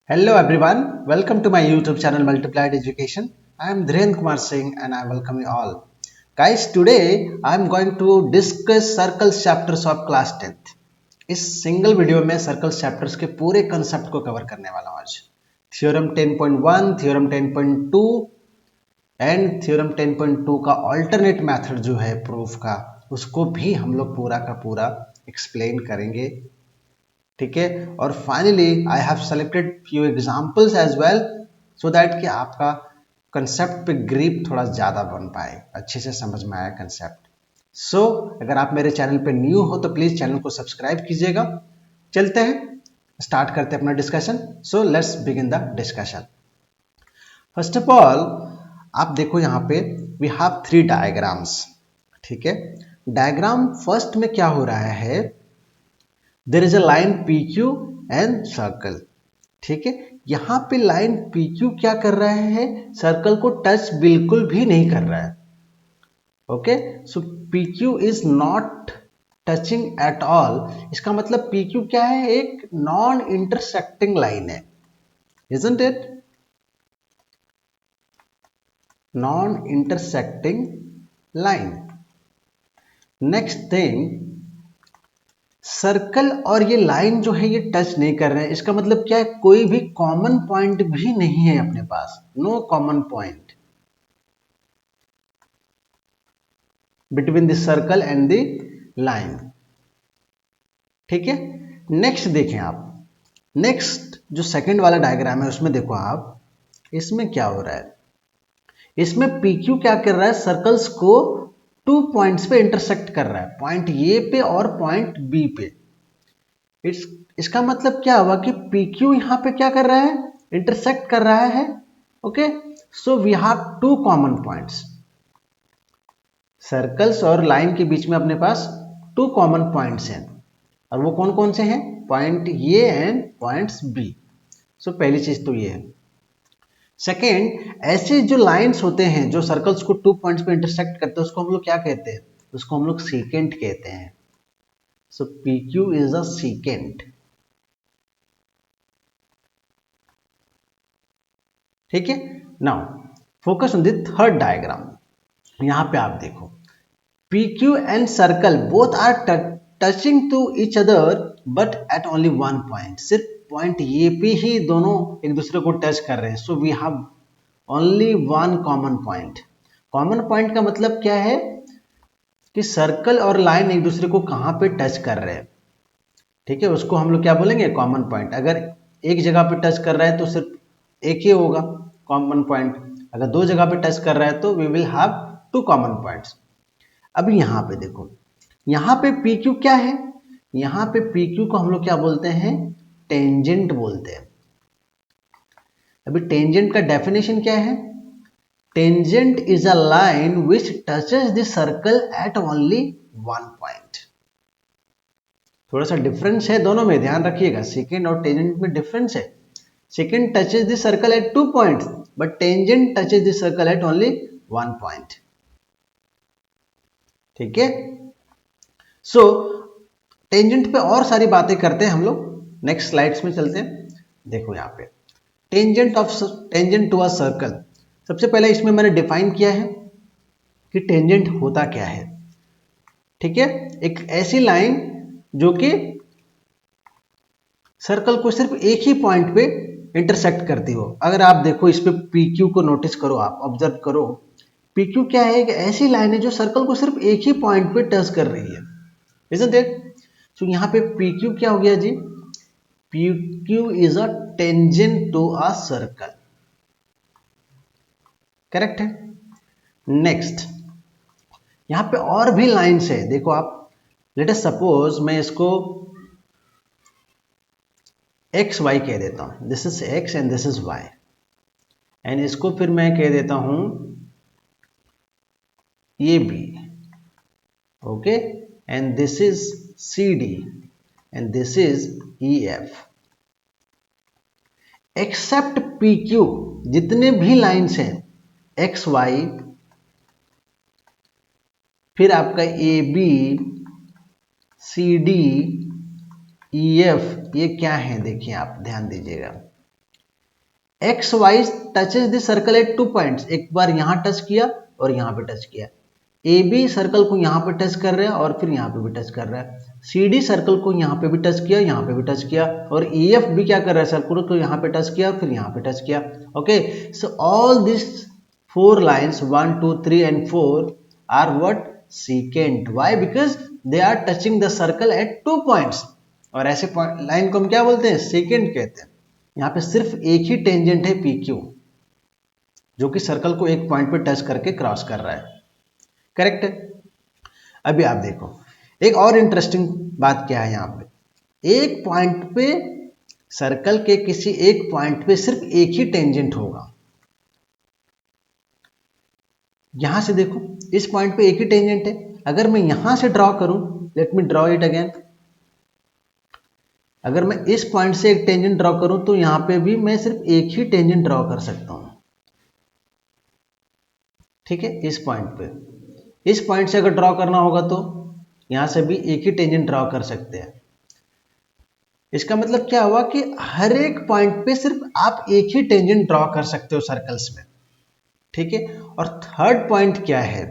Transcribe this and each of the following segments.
Hello everyone, welcome to my YouTube channel Multiplied Education. I am Dhirendra Kumar Singh and I welcome you all. Guys, today I am going to discuss circles chapters of class 10th. इस single video में circles chapters के पूरे concept को cover करने वाला हूँ आज. Theorem 10.1, theorem 10.2 and theorem 10.2 का अल्टरनेट मेथड जो है प्रूफ का, उसको भी हम लोग पूरा का पूरा एक्सप्लेन करेंगे. ठीक है, और finally I have selected few examples as well so that कि आपका कंसेप्ट पे ग्रिप थोड़ा ज़्यादा बन पाए, अच्छे से समझ में आया कंसेप्ट. सो अगर आप मेरे चैनल पे न्यू हो तो प्लीज़ चैनल को सब्सक्राइब कीजिएगा. चलते हैं, स्टार्ट करते हैं अपना discussion. So let's begin the discussion. First of all आप देखो यहाँ पे वी हैव 3 डायग्राम्स. ठीक है, डायग्राम फर्स्ट में क्या हो रहा है, there is a line PQ and circle. ठीक है, यहां पे लाइन PQ क्या कर रहा है, सर्कल को टच बिल्कुल भी नहीं कर रहा है. Okay, so PQ is not touching at all. इसका मतलब PQ क्या है, एक नॉन इंटरसेक्टिंग लाइन है, isn't it? Non intersecting line. Next thing, circle और ये लाइन जो है ये टच नहीं कर रहे हैं. इसका मतलब क्या है, कोई भी कॉमन पॉइंट भी नहीं है अपने पास. No common point between the circle and the line. ठीक है, नेक्स्ट देखें आप. नेक्स्ट जो सेकंड वाला डायग्राम है उसमें देखो आप, इसमें क्या हो रहा है, इसमें PQ क्या कर रहा है, सर्कल्स को 2 पॉइंट्स पे इंटरसेक्ट कर रहा है, पॉइंट ए पे और पॉइंट बी पे. इसका मतलब क्या हुआ कि PQ यहां पे क्या कर रहा है, इंटरसेक्ट कर रहा है. Okay, so we have 2 common points. Circles और लाइन के बीच में अपने पास 2 कॉमन पॉइंट्स हैं, और वो कौन कौन से हैं, point A and points B. So पहली चीज तो ये है. सेकेंड, ऐसे जो लाइंस होते हैं जो सर्कल्स को 2 पॉइंट्स पे इंटरसेक्ट करते हैं, उसको हम लोग क्या कहते हैं, उसको हम लोग सीकेंट कहते हैं. So PQ is a secant. ठीक है, now focus on the third diagram. यहां पे आप देखो PQ and circle both are touching to each other but at only one point. सिर्फ पॉइंट ए पे ही दोनों एक दूसरे को टच कर रहे हैं. So we have only one common point. Common point का मतलब क्या है कि सर्कल और लाइन एक दूसरे को कहां पे टच कर रहे हैं. ठीक है, उसको हम लोग क्या बोलेंगे, कॉमन पॉइंट. अगर एक जगह पे टच कर रहा है तो सिर्फ एक ही होगा कॉमन पॉइंट. अगर 2 जगह पे टच कर रहा है तो we will have 2 common points. अभी यहां पे देखो, यहां पे PQ क्या है, यहां पे PQ को हम लोग क्या बोलते हैं, टेंजेंट बोलते हैं. अभी टेंजेंट का डेफिनेशन क्या है, tangent is a line which touches the circle eight only one point. थोड़ा सा डिफरेंस है दोनों में, ध्यान रखिएगा. सेकेंड और टेंजेंट में डिफरेंस है. Second touches the circle at 2 points but tangent touches the circle eight only 1 point. ठीक है, सो टेंजेंट पे और सारी बातें करते हैं हम लोग. नेक्स्ट स्लाइड्स में चलते हैं. देखो यहाँ पे टेंजेंट टू अ सर्कल. सबसे पहले इसमें मैंने डिफाइन किया है कि टेंजेंट होता क्या है. ठीक है, एक ऐसी लाइन जो कि सर्कल को सिर्फ एक ही पॉइंट पे इंटरसेक्ट करती हो. अगर आप देखो इस पे PQ को नोटिस करो, आप ऑब्जर्व करो, PQ क्या है, एक ऐसी लाइन है जो सर्कल को सिर्फ एक ही पॉइंट पे टच कर रही है, isn't it? तो यहाँ पे PQ क्या हो गया जी, PQ is a tangent to a circle. Correct है. नेक्स्ट, यहाँ पे और भी लाइन्स है. देखो आप, लेट अस सपोज मैं इसको XY कह देता हूं, this is X and this is Y. And इसको फिर मैं कह देता हूं AB. Okay, and this is CD and this is EF. Except PQ, जितने भी लाइंस हैं XY, फिर आपका AB, CD, EF, ये क्या है देखिए आप ध्यान दीजिएगा, X Y touches the circle at 2 points, एक बार यहाँ टच किया और यहाँ पे टच किया। ए बी सर्कल को यहाँ पे टच कर रहा है और फिर यहाँ पे भी टच कर रहा है। सी डी सर्कल को यहाँ पे भी टच किया, यहाँ पे भी टच किया, और ई एफ भी क्या कर रहा है, सर्कल को यहाँ पे टच किया फिर यहाँ पे टच किया। Okay, so all this 4 lines 1 2 3 and 4 are what, secant. Why? Because they are touching the circle at 2 points. और ऐसे लाइन को हम क्या बोलते हैं, सेकेंड कहते हैं। यहाँ पे सिर्फ एक ही टेंजेंट है पी क्यू, जो कि सर्कल को एक पॉइंट पे टच करके क्रॉस कर रहा है। करेक्ट है। अभी आप देखो एक और इंटरेस्टिंग बात क्या है, यहाँ पे एक पॉइंट पे सर्कल के किसी एक पॉइंट पे सिर्फ एक ही टेंजेंट होगा। यहां से देखो इस पॉइंट पे एक ही टेंजेंट है, अगर मैं यहां से ड्रॉ करूं, let me draw it again, अगर मैं इस पॉइंट से एक टेंजेंट ड्रॉ करूं तो यहां पे भी मैं सिर्फ एक ही टेंजेंट ड्रॉ कर सकता हूं। ठीक है, इस पॉइंट पे, इस पॉइंट से अगर ड्रॉ करना होगा तो यहां से भी एक ही टेंजेंट ड्रॉ कर सकते हैं। इसका मतलब क्या हुआ कि हर एक पॉइंट पे सिर्फ आप एक ही टेंजेंट ड्रॉ कर सकते हो सर्कल्स में। ठीक है, और थर्ड पॉइंट क्या है,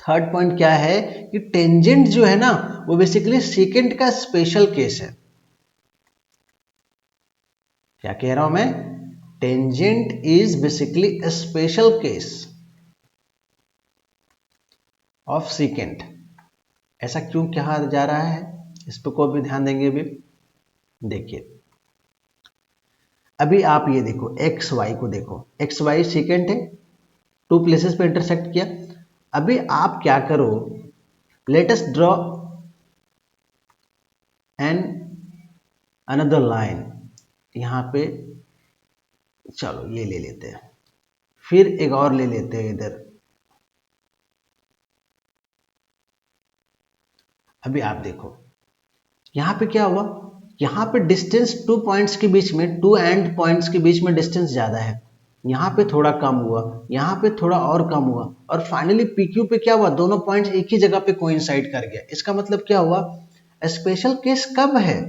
थर्ड पॉइंट क्या है कि टेंजेंट जो है ना वो बेसिकली सेकेंड का स्पेशल केस है। क्या कह रहा हूं मैं, tangent is basically a special case of second. ऐसा क्यों कहा जा रहा है, इस पर को भी ध्यान देंगे। अभी देखिए, अभी आप ये देखो एक्स वाई को देखो, एक्स वाई सेकेंड है, 2 प्लेसेस पे इंटरसेक्ट किया। अभी आप क्या करो, let us draw an another line, यहां पे चलो ये ले लेते हैं, फिर एक और ले लेते हैं इधर। अभी आप देखो यहां पे क्या हुआ, यहां पे डिस्टेंस 2 पॉइंट्स के बीच में, 2 एंड पॉइंट्स के बीच में डिस्टेंस ज्यादा है, यहाँ पे थोड़ा कम हुआ, यहाँ पे थोड़ा और कम हुआ, और फाइनली PQ पे क्या हुआ, दोनों पॉइंट्स एक ही जगह पे कोइंसाइड कर गया। इसका मतलब क्या हुआ, स्पेशल केस कब है,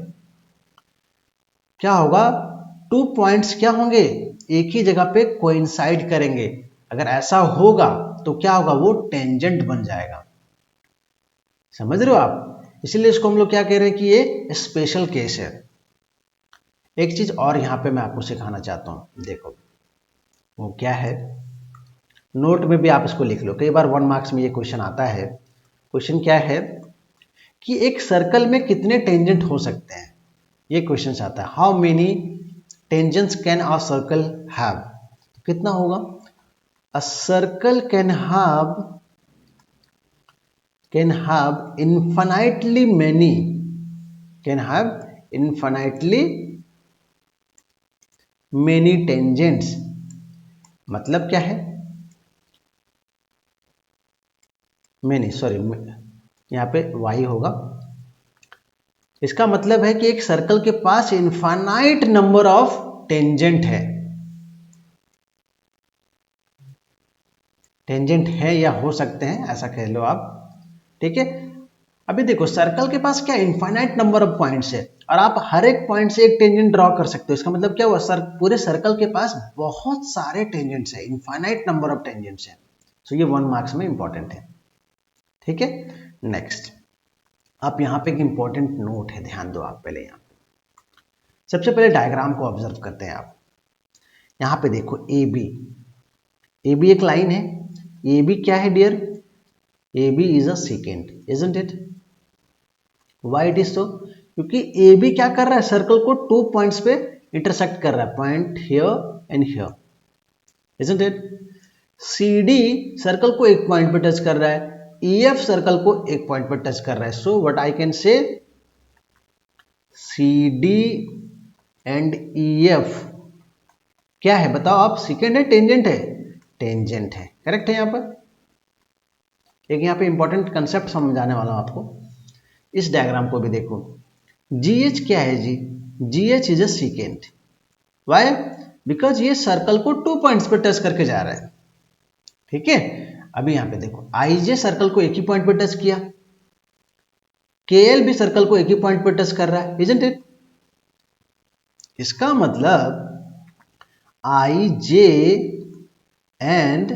क्या होगा, 2 पॉइंट्स क्या होंगे, एक ही जगह पे कोइंसाइड करेंगे। अगर ऐसा होगा तो क्या होगा, वो टेंजेंट बन जाएगा। समझ रहे हो आप, इसीलिए इसको हम लोग क्या कह रहे हैं कि ये स्पेशल केस है। एक चीज और यहां पे मैं आपको सिखाना चाहता हूं, देखो वो क्या है, नोट में भी आप इसको लिख लो, कई बार 1 मार्क्स में ये क्वेश्चन आता है। क्वेश्चन क्या है कि एक सर्कल में कितने टेंजेंट हो सकते हैं, ये क्वेश्चन आता है, how many tangents can a circle have, कितना होगा, a circle can have infinitely many, can have infinitely many tangents। मतलब क्या है, many, सॉरी यहाँ पे y होगा, इसका मतलब है कि एक सर्कल के पास इनफाइनाइट नंबर ऑफ टेंजेंट है, टेंजेंट है या हो सकते हैं ऐसा कह लो आप। ठीक है, अभी देखो सर्कल के पास क्या इनफाइनाइट नंबर ऑफ पॉइंट्स है, और आप हर एक पॉइंट से एक टेंजेंट ड्रॉ कर सकते हो। इसका मतलब क्या हुआ, पूरे सर्कल के पास बहुत सारे टेंजेंट्स है, इनफाइनाइट नंबर ऑफ टेंजेंट्स है। सो ये 1 मार्क्स में इंपॉर्टेंट है। ठीक है, नेक्स्ट आप यहाँ पे एक इंपॉर्टेंट नोट है, ध्यान दो आप पहले। यहाँ सबसे पहले डायग्राम को ऑब्जर्व करते हैं आप। यहाँ पे देखो ए बी एक लाइन है, ए बी क्या है dear, A B is a secant, isn't it, why it is so, क्योंकि ए बी क्या कर रहा है, सर्कल को 2 पॉइंट्स पे इंटरसेक्ट कर रहा है, point here and here, isn't it. C D circle को एक पॉइंट पे टच कर रहा है, ई एफ सर्कल को एक पॉइंट पे टच कर रहा है। So what I can say, C D and E F क्या है बताओ आप, सेकेंड है टेंजेंट है, टेंजेंट है, करेक्ट है। यहाँ पर एक यहाँ पे इंपॉर्टेंट कंसेप्ट समझाने वाला हूं आपको, इस डायग्राम को भी देखो, जी एच क्या है जी, G H is a secant, why, because ये सर्कल को 2 पॉइंट्स पे टच करके जा रहा है। ठीक है, अभी यहां पे देखो आई जे सर्कल को एक ही पॉइंट पे टच किया, के एल भी सर्कल को एक ही पॉइंट पे टच कर रहा है, इजंट इट। इसका मतलब I J and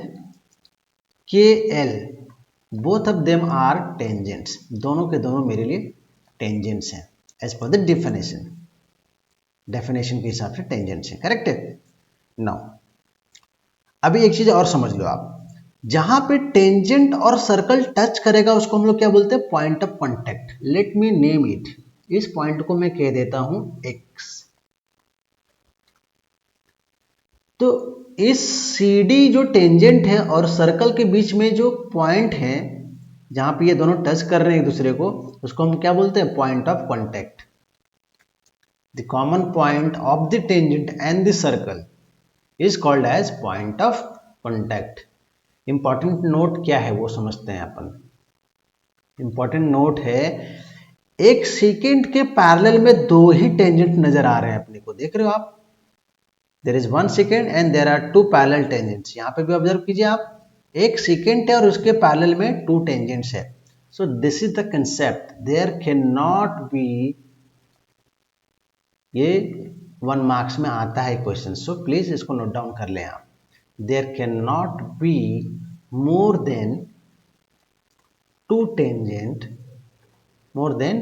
K L both of them are tangents, दोनों के दोनों मेरे लिए टेंजेंट्स हैं एज पर द डेफिनेशन के हिसाब से टेंजेंट्स हैं, करेक्ट है। नाउ अभी एक चीज और समझ लो आप, जहां पे टेंजेंट और सर्कल टच करेगा उसको हम लोग क्या बोलते हैं, point of contact. Let me name it, इस पॉइंट को मैं कह देता हूं एक्स। तो इस सी डी जो टेंजेंट है और सर्कल के बीच में जो पॉइंट है जहां पे ये दोनों टच कर रहे हैं एक दूसरे को, उसको हम क्या बोलते हैं, point of contact. The common point of the tangent and the circle is called as point of contact. Important note क्या है वो समझते हैं अपन। इंपॉर्टेंट नोट है, एक सेकेंड के पैरेलल में दो ही टेंजेंट नजर आ रहे हैं अपने को, देख रहे हो आप। There is 1 secant and there are 2 parallel tangents. यहां पे भी ऑब्जर्व कीजिए आप, एक सेकेंड है और उसके पैरेलल में 2 टेंजेंट्स है। So this is the concept, there can not be, ये 1 मार्क्स में आता है क्वेश्चन, सो प्लीज इसको नोट डाउन कर लें आप। There can not be more than two tangent, more than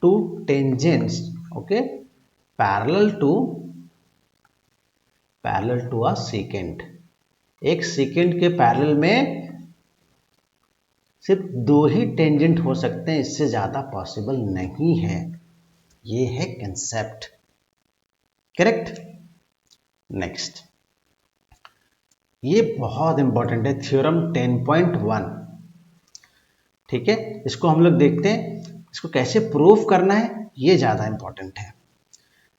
two tangents, okay, parallel to a secant। एक second के पैरेलल में सिर्फ दो ही टेंजेंट हो सकते हैं, इससे ज्यादा पॉसिबल नहीं है। ये है कंसेप्ट, करेक्ट। नेक्स्ट, ये बहुत इंपॉर्टेंट है, थ्योरम 10.1। ठीक है, इसको हम लोग देखते हैं, इसको कैसे प्रूफ करना है, ये ज्यादा इंपॉर्टेंट है।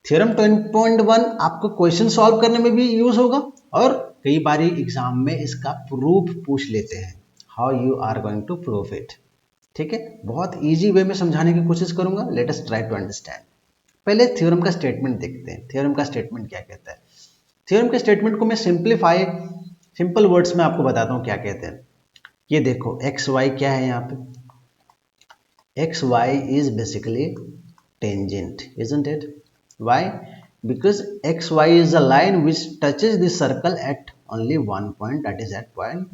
थ्योरम 10.1 आपको क्वेश्चन सॉल्व करने में भी यूज होगा और कई बार एग्जाम में इसका प्रूफ पूछ लेते हैं, how you are going to proof it. ठीक है, बहुत इजी वे में समझाने की कोशिश करूंगा, let us try to understand. पहले थ्योरम का स्टेटमेंट देखते हैं, थ्योरम का स्टेटमेंट क्या कहता है। थ्योरम के स्टेटमेंट को मैं सिंपल वर्ड्स में आपको बताता हूँ क्या कहते हैं। ये देखो एक्स वाई क्या है, यहाँ पे X Y is basically tangent, isn't it? Why? Because xy is a line which touches the circle at only one point, that is at point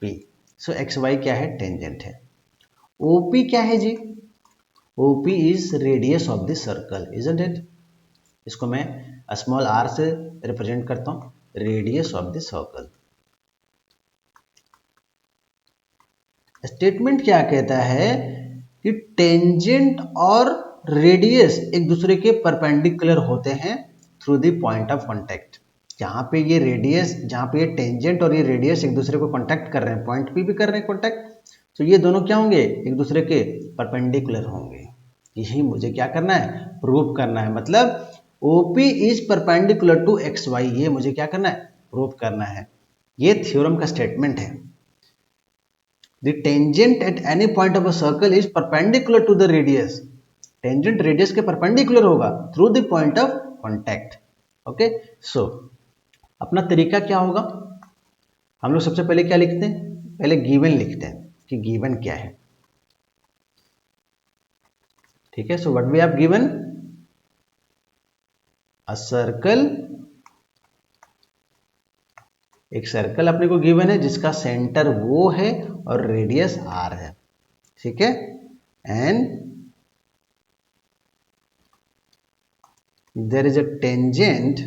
P. So xy क्या है, टेंजेंट है। OP क्या है जी, OP is radius of the circle, isn't it? इसको मैं small r से represent करता हूँ, radius of the circle. Statement क्या कहता है कि टेंजेंट और रेडियस एक दूसरे के परपेंडिकुलर होते हैं through the point of contact. जहां पे ये रेडियस, जहां पे ये टेंजेंट और ये रेडियस एक दूसरे को कांटेक्ट कर रहे हैं, पॉइंट पी भी कर रहे हैं कांटेक्ट, तो ये दोनों क्या होंगे, एक दूसरे के परपेंडिकुलर होंगे। यही मुझे क्या करना है, प्रूव करना है। मतलब OP is perpendicular to XY, ये मुझे क्या करना है, प्रूव करना है। ये थ्योरम का स्टेटमेंट है। The tangent at any point of a circle is perpendicular to the radius. Tangent radius के परपेंडिकुलर होगा through the point of contact. Okay, so अपना तरीका क्या होगा, हम लोग सबसे पहले क्या लिखते हैं, पहले गिवन लिखते हैं कि गिवन क्या है। ठीक है, so what we have given, a circle, एक सर्कल अपने को गिवन है जिसका सेंटर वो है और रेडियस r है। ठीक है, and there is a tangent,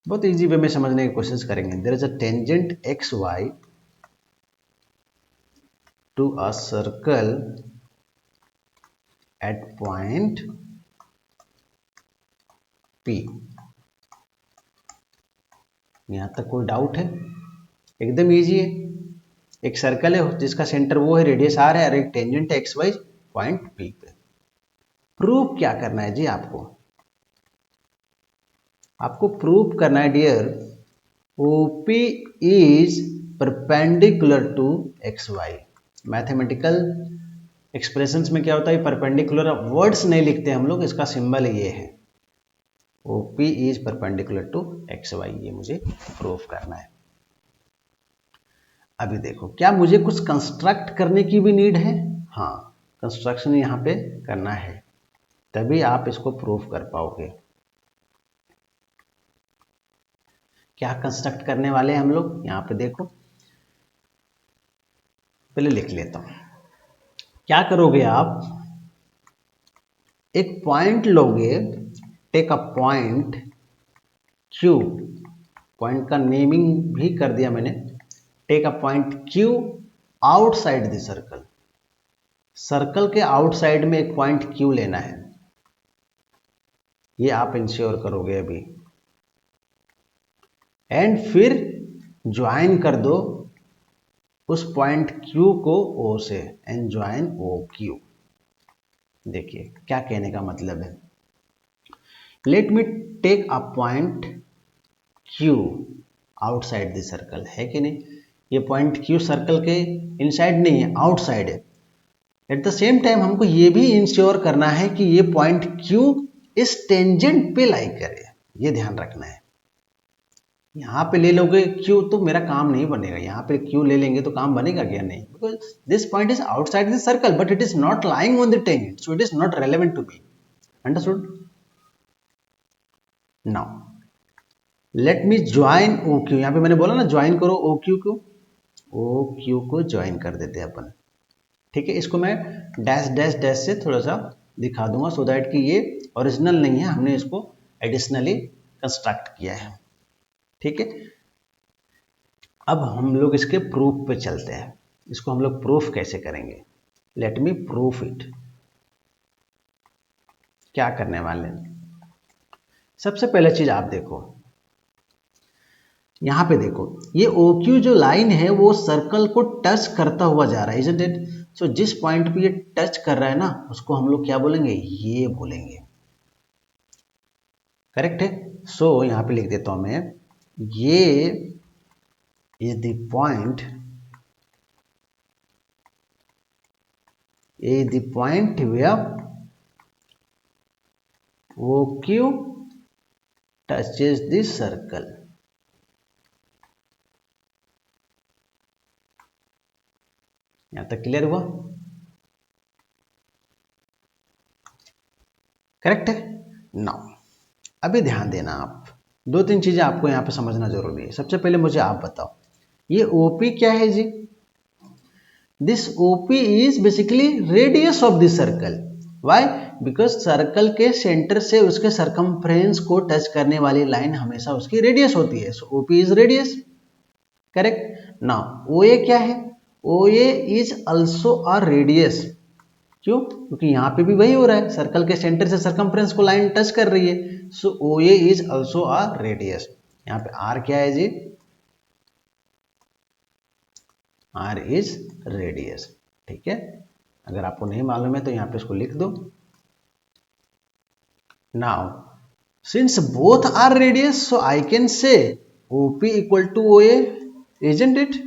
बहुत इजी वे में समझने की कोशिश करेंगे। there is a tangent xy to a circle at point P। यहां तक कोई डाउट है, एकदम इजी है। एक सर्कल है जिसका सेंटर वो है, रेडियस r है, और एक टेंजेंट है xy पॉइंट P पे। प्रूफ क्या करना है जी आपको, आपको प्रूफ करना है dear, OP is perpendicular to XY। Mathematical expressions में क्या होता है, परपेंडिकुलर वर्ड्स नहीं लिखते हम लोग, इसका सिंबल ये है, OP is perpendicular to XY, ये मुझे प्रूफ करना है। अभी देखो, क्या मुझे कुछ कंस्ट्रक्ट करने की भी नीड है, हाँ कंस्ट्रक्शन यहाँ पे करना है। तभी आप इसको प्रूफ कर पाओगे। क्या कंस्ट्रक्ट करने वाले हैं हम लोग, यहाँ पे देखो, पहले लिख लेता हूं। क्या करोगे आप, एक पॉइंट लोगे, take a point Q, point का नेमिंग भी कर दिया मैंने, take a point Q outside the circle, circle के आउटसाइड में एक पॉइंट Q लेना है, ये आप इंश्योर करोगे अभी। एंड फिर ज्वाइन कर दो उस पॉइंट Q को O से, एंड ज्वाइन OQ। देखिए क्या कहने का मतलब है, let me take a point Q outside the circle, है कि नहीं, ये पॉइंट Q सर्कल के इनसाइड नहीं है, आउटसाइड है। एट द सेम टाइम हमको ये भी इंश्योर करना है कि ये पॉइंट Q इस टेंजेंट पे लाई करे, ये ध्यान रखना है। यहाँ पे ले लोगे Q तो मेरा काम नहीं बनेगा, यहाँ पे Q ले लेंगे तो काम बनेगा क्या, नहीं, because this point is outside the circle but it is not lying on the tangent, so it is not relevant to me. Understood? Now let me join OQ, यहाँ पे मैंने बोला ना ज्वाइन करो OQ को, OQ को join कर देते हैं अपन। ठीक है, इसको मैं डैश डैश डैश से थोड़ा सा दिखा दूंगा सो दैट कि ये ओरिजिनल नहीं है, हमने इसको एडिशनली कंस्ट्रक्ट किया है। ठीक है, अब हम लोग इसके प्रूफ पे चलते हैं, इसको हम लोग प्रूफ कैसे करेंगे, लेट मी प्रूफ इट। क्या करने वाले हैं, सबसे पहले चीज आप देखो, यहां पे देखो, ये OQ जो लाइन है वो सर्कल को टच करता हुआ जा रहा है, इजंट इट? सो जिस पॉइंट पे ये टच कर रहा है ना, उसको हम लोग क्या बोलेंगे, ये बोलेंगे। करेक्ट है? सो यहां पे लिख देता हूं मैं, ये is the point, is the point where OQ touches the circle। यहां तक क्लियर हुआ? करेक्ट है? नाउ अभी ध्यान देना, आप दो तीन चीजें आपको यहां पे समझना जरूरी है। सबसे पहले मुझे आप बताओ, ये OP क्या है जी? This OP is basically radius of this circle. Why? Because circle के सेंटर से उसके सरकमफ्रेंस को टच करने वाली लाइन हमेशा उसकी रेडियस होती है, सो OP is radius. Correct? Now OA क्या है? OA is also a radius. क्यों? क्योंकि यहाँ पे भी वही हो रहा है, सर्कल के सेंटर से सरकमफ्रेंस को लाइन टच कर रही है, सो OA is also a radius. यहाँ पे R क्या है जी? R is radius. ठीक है, अगर आपको नहीं मालूम है तो यहाँ पे इसको लिख दो। Now since both are radius, so I can say OP equal to OA, isn't it?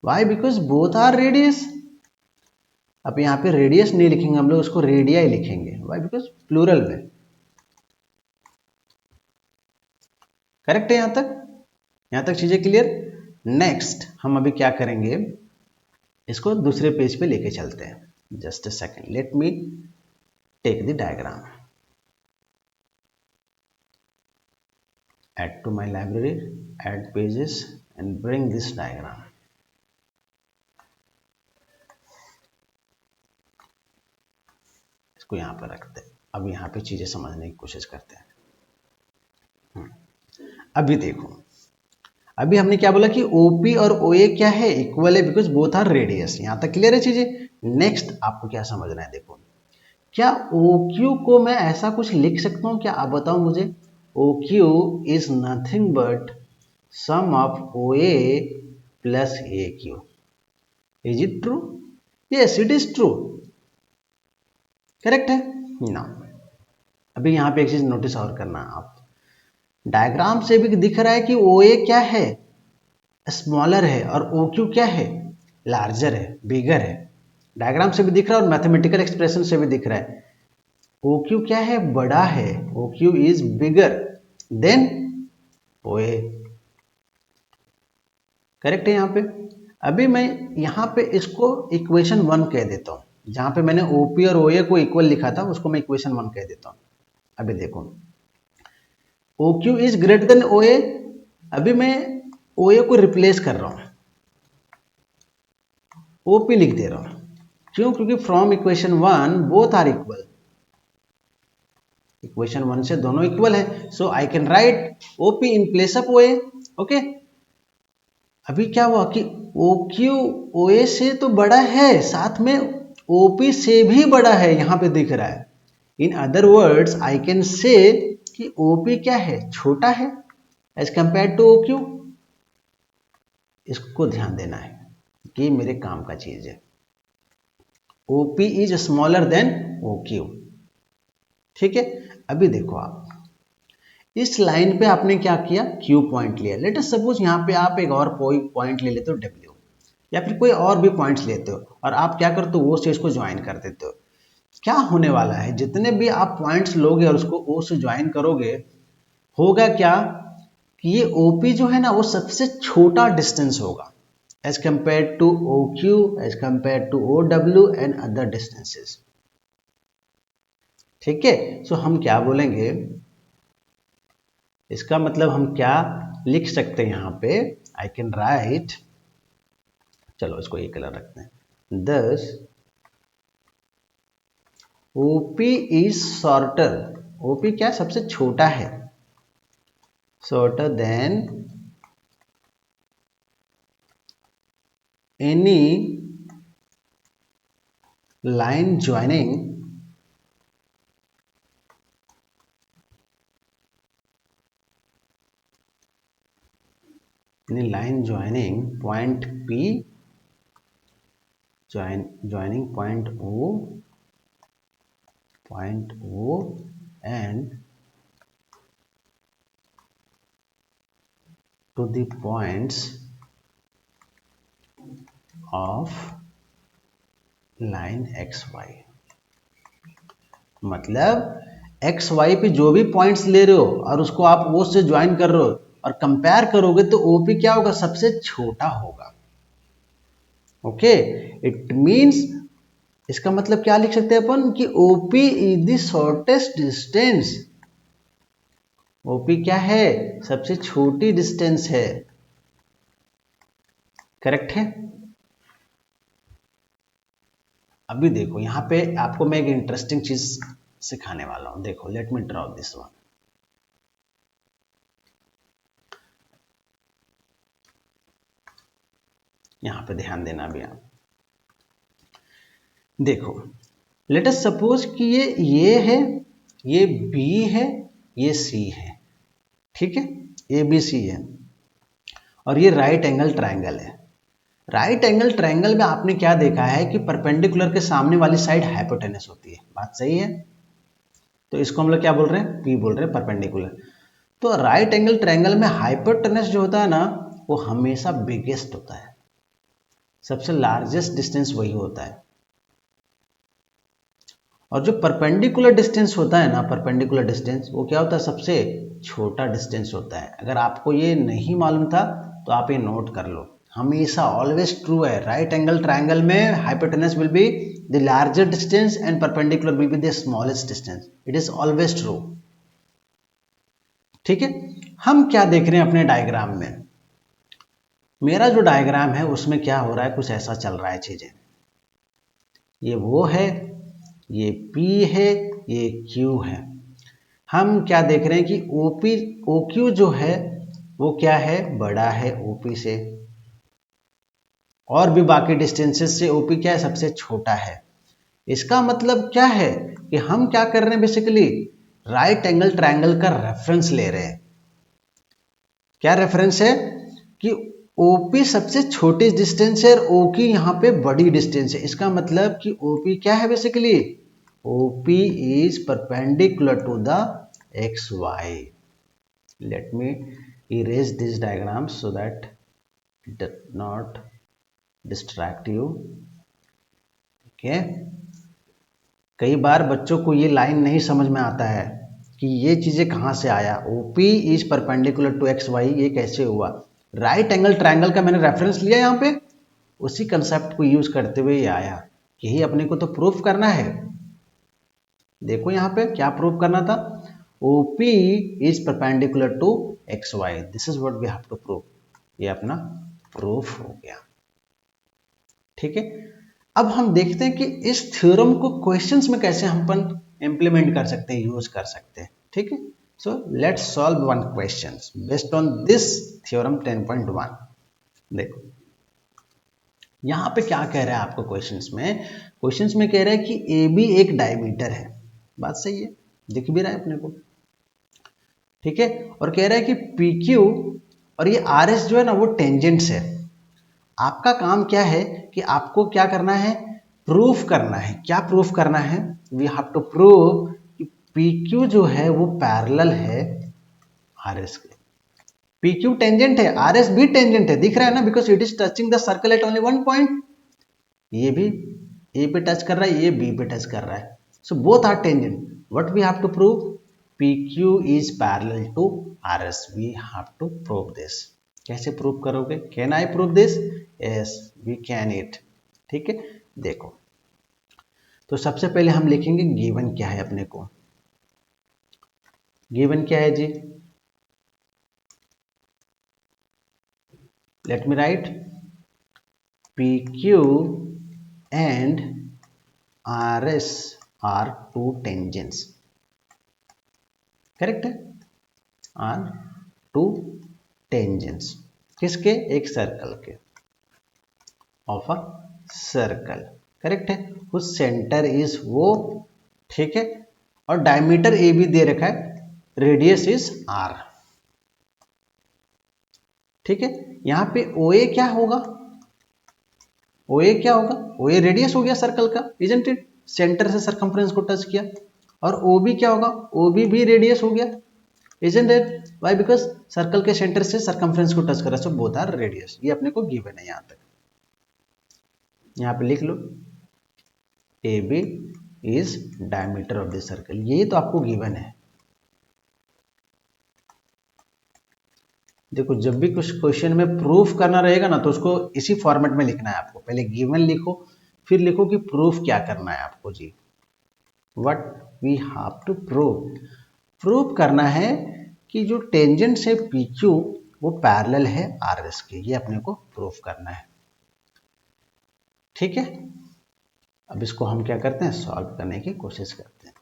Why? Because both are radius। अब यहाँ पे रेडियस नहीं लिखेंगे हम लोग, उसको रेडिया ही लिखेंगे। वाई? बिकॉज प्लूरल में। करेक्ट है यहां तक? यहां तक चीजें क्लियर? नेक्स्ट हम अभी क्या करेंगे, इसको दूसरे पेज पे लेके चलते हैं। Just a second, let me take the diagram, add to my library, add pages and bring this diagram। इसको यहाँ पर रखते हैं। अब यहाँ पे चीजें समझने की कोशिश करते हैं। अभी देखो, अभी हमने क्या बोला कि OP और OA क्या है, इक्वल है, बिकॉज बोथ आर रेडियस। यहां तक क्लियर है चीजें? नेक्स्ट आपको क्या समझना है, देखो, क्या OQ को मैं ऐसा कुछ लिख सकता हूं क्या, आप बताओ मुझे। OQ is nothing but sum of OA plus AQ। Is it true? Yes, it is true. Correct है ना? अभी यहां पे एक चीज नोटिस और करना, आप डायग्राम से भी दिख रहा है कि OA क्या है, स्मॉलर है, और OQ क्या है, लार्जर है, बिगर है। डायग्राम से भी दिख रहा है और मैथमेटिकल एक्सप्रेशन से भी दिख रहा है। OQ क्या है, बड़ा है, OQ is bigger than OA। Correct है यहां पे? अभी मैं यहां पे इसको इक्वेशन 1 कह देता हूं। जहाँ पे मैंने OP और OA को इक्वल लिखा था उसको मैं इक्वेशन 1 कह देता हूँ। अभी देखो OQ is greater than OA, अभी मैं OA को रिप्लेस कर रहा हूँ, OP लिख दे रहा हूँ। क्यों? क्योंकि from equation 1 both are equal, equation 1 से दोनों इक्वल है, so I can write OP in place of OA। Okay, अभी क्या हुआ कि OQ OA से तो बड़ा है, साथ में OP से भी बड़ा है, यहां पे दिख रहा है। In other words I can से कि OP क्या है, छोटा है एज कंपेयर टू OQ। इसको ध्यान देना है कि मेरे काम का चीज है। OP is smaller than OQ, ठीक है। अभी देखो आप इस लाइन पे आपने क्या किया, Q पॉइंट लिया। लेट अस सपोज यहाँ पे आप एक और पॉइंट ले लेते हो W, या फिर कोई और भी पॉइंट्स लेते हो और आप क्या करते हो, O से इसको ज्वाइन कर देते हो। क्या होने वाला है, जितने भी आप पॉइंट्स लोगे और उसको O से ज्वाइन करोगे, होगा क्या कि ये OP जो है ना वो सबसे छोटा डिस्टेंस होगा as compare to OQ, as compare to OW and other distances, ठीक है। सो हम क्या बोलेंगे, इसका मतलब हम क्या लिख सकते हैं यहाँ पे, आई कैन राइट, चलो इसको ये कलर रखते हैं, thus OP is shorter, OP क्या सबसे छोटा है, shorter than any line joining point P, joining point O and to the points of line XY। मतलब XY पे जो भी पॉइंट्स ले रहे हो और उसको आप O से ज्वाइन कर रहे हो और कंपेयर करोगे तो OP क्या होगा, सबसे छोटा होगा। ओके, इट मींस, इसका मतलब क्या लिख सकते हैं अपन कि OP is the shortest distance. OP क्या है, सबसे छोटी डिस्टेंस है, करेक्ट है। अभी देखो यहाँ पे आपको मैं एक इंटरेस्टिंग चीज सिखाने वाला हूं, देखो let me draw this one. यहां पे ध्यान देना भी आप, देखो लेट अस सपोज कि ये है, ये B है, ये C है, ठीक है, ABC है और ये राइट एंगल ट्रायंगल है। राइट एंगल ट्रायंगल में आपने क्या देखा है कि परपेंडिकुलर के सामने वाली साइड हाइपोटेनस होती है, बात सही है। तो इसको हम लोग क्या बोल रहे हैं, P बोल रहे हैं, परपेंडिकुलर। तो राइट एंगल ट्रायंगल में हाइपोटेनस जो होता है ना वो हमेशा बिगेस्ट होता है, सबसे लार्जेस्ट डिस्टेंस वही होता है। और जो परपेंडिकुलर डिस्टेंस होता है ना, परपेंडिकुलर डिस्टेंस वो क्या होता है, सबसे छोटा डिस्टेंस होता है। अगर आपको ये नहीं मालूम था तो आप ये नोट कर लो, हमेशा ऑलवेज ट्रू है। राइट एंगल ट्रायंगल में hypotenuse will be the larger distance and perpendicular will be the smallest distance, it is always true, ठीक है। हम क्या देख रहे हैं अपने डायग्राम में, मेरा जो डायग्राम है उसमें क्या हो रहा है, कुछ ऐसा चल रहा है चीजें, ये वो है, ये P है, ये Q है। हम क्या देख रहे हैं कि OQ जो है वो क्या है, बड़ा है OP से, और भी बाकी डिस्टेंसेस से OP क्या है, सबसे छोटा है। इसका मतलब क्या है कि हम क्या कर रहे हैं, बेसिकली राइट एंगल ट्रायंगल का रेफरेंस ले रहे हैं। क्या रेफरेंस है कि OP सबसे छोटी डिस्टेंस है और OQ यहाँ पे बड़ी डिस्टेंस है। इसका मतलब कि OP क्या है, basically OP is perpendicular to the XY। Let me erase this diagram so that it does not distract you। okay? कई बार बच्चों को ये लाइन नहीं समझ में आता है कि ये चीजें कहाँ से आया, OP is perpendicular to XY, ये कैसे हुआ। राइट एंगल ट्रायंगल का मैंने रेफरेंस लिया यहाँ पे, उसी कंसेप्ट को यूज करते हुए ये आया यही अपने को तो प्रूफ करना है। देखो यहाँ पे क्या प्रूफ करना था, OP is perpendicular to XY, this is what we have to prove. ये अपना प्रूफ हो गया। ठीक है, अब हम देखते हैं कि इस थ्योरम को क्वेश्चंस में कैसे हम इंप्लीमेंट कर सकते हैं, यूज कर सकते हैं। ठीक है, so let's solve one question based on this theorem 10.1। देखो यहाँ पे क्या कह रहा है आपको क्वेश्चंस में कह रहा है कि AB एक डायमीटर है। बात सही है, दिख भी रहा है अपने को। ठीक है, और कह रहा है कि PQ और ये RS जो है ना वो टेंजेंट्स है। आपका काम क्या है कि आपको क्या करना है, प्रूफ करना है। क्या प्रूफ करना है, वी हैव टू प्रूव कि PQ जो है वो पैरेलल है RS के। PQ टेंजेंट है, RS भी टेंजेंट है, दिख रहा है ना, because it is touching the circle eight only one point. ये भी A पे टच कर रहा है, ये B पे टच कर रहा है, so both are tangent. What we have to prove, PQ is parallel to RS, we have to prove this. कैसे प्रूव करोगे, can I prove this, yes we can it. ठीक है, देखो तो सबसे पहले हम लिखेंगे गिवन क्या है अपने को। गिवन क्या है जी, let me write, PQ and RS are two tangents, correct है, आर टू टेंजेंट्स, किसके, एक सर्कल के, ऑफ अ सर्कल, करेक्ट है, उस सेंटर इज वो। ठीक है, और डायमीटर ए भी दे रखा है, रेडियस इज आर। ठीक है, यहां पे OA क्या होगा, OA क्या होगा, OA रेडियस हो गया सर्कल का, इजंट इट, सेंटर से सरकमफ्रेंस को टच किया। और OB क्या होगा, OB भी रेडियस हो गया, isn't it, why, because circle के सेंटर से सरकमफ्रेंस को टच कर रहा है, सो बोथ आर रेडियस। ये अपने को गिवन है, यहां तक यहां पे लिख लो, AB is diameter of the circle, ये तो आपको गिवन है। देखो जब भी कुछ क्वेश्चन में प्रूफ करना रहेगा ना तो उसको इसी फॉर्मेट में लिखना है आपको, पहले गिवन लिखो फिर लिखो कि प्रूफ क्या करना है आपको जी। What we have to prove, prove करना है कि जो टेंजेंट है PQ वो पैरेलल है RS के, ये अपने को प्रूफ करना है। ठीक है, अब इसको हम क्या करते हैं, सॉल्व करने की कोशिश करते हैं।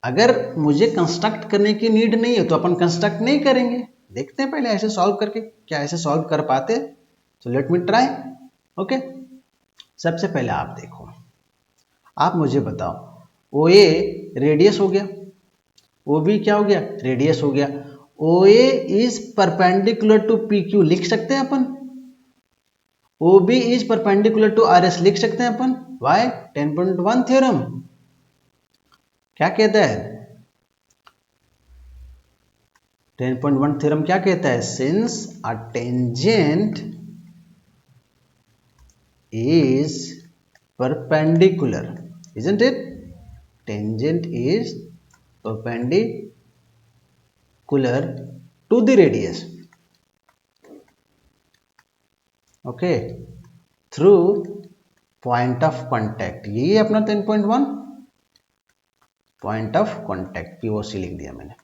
अगर मुझे कंस्ट्रक्ट करने की नीड नहीं है तो अपन कंस्ट्रक्ट नहीं करेंगे, देखते हैं पहले ऐसे सॉल्व करके, क्या ऐसे सॉल्व कर पाते हैं, तो लेट मी ट्राई। ओके, सबसे पहले आप देखो, आप मुझे बताओ, OA रेडियस हो गया, OB क्या हो गया, रेडियस हो गया, OA is perpendicular to PQ लिख सकते हैं अपन, OB is perpendicular to RS लिख सकते हैं अपन, वाई, 10.1 थ्योरम क्या कहता है, 10.1 थ्योरम क्या कहता है, since a tangent is perpendicular, isn't it, tangent is perpendicular to the radius, okay, through point of contact, ये अपना 10.1 point of contact, POC लिख दिया मैंने।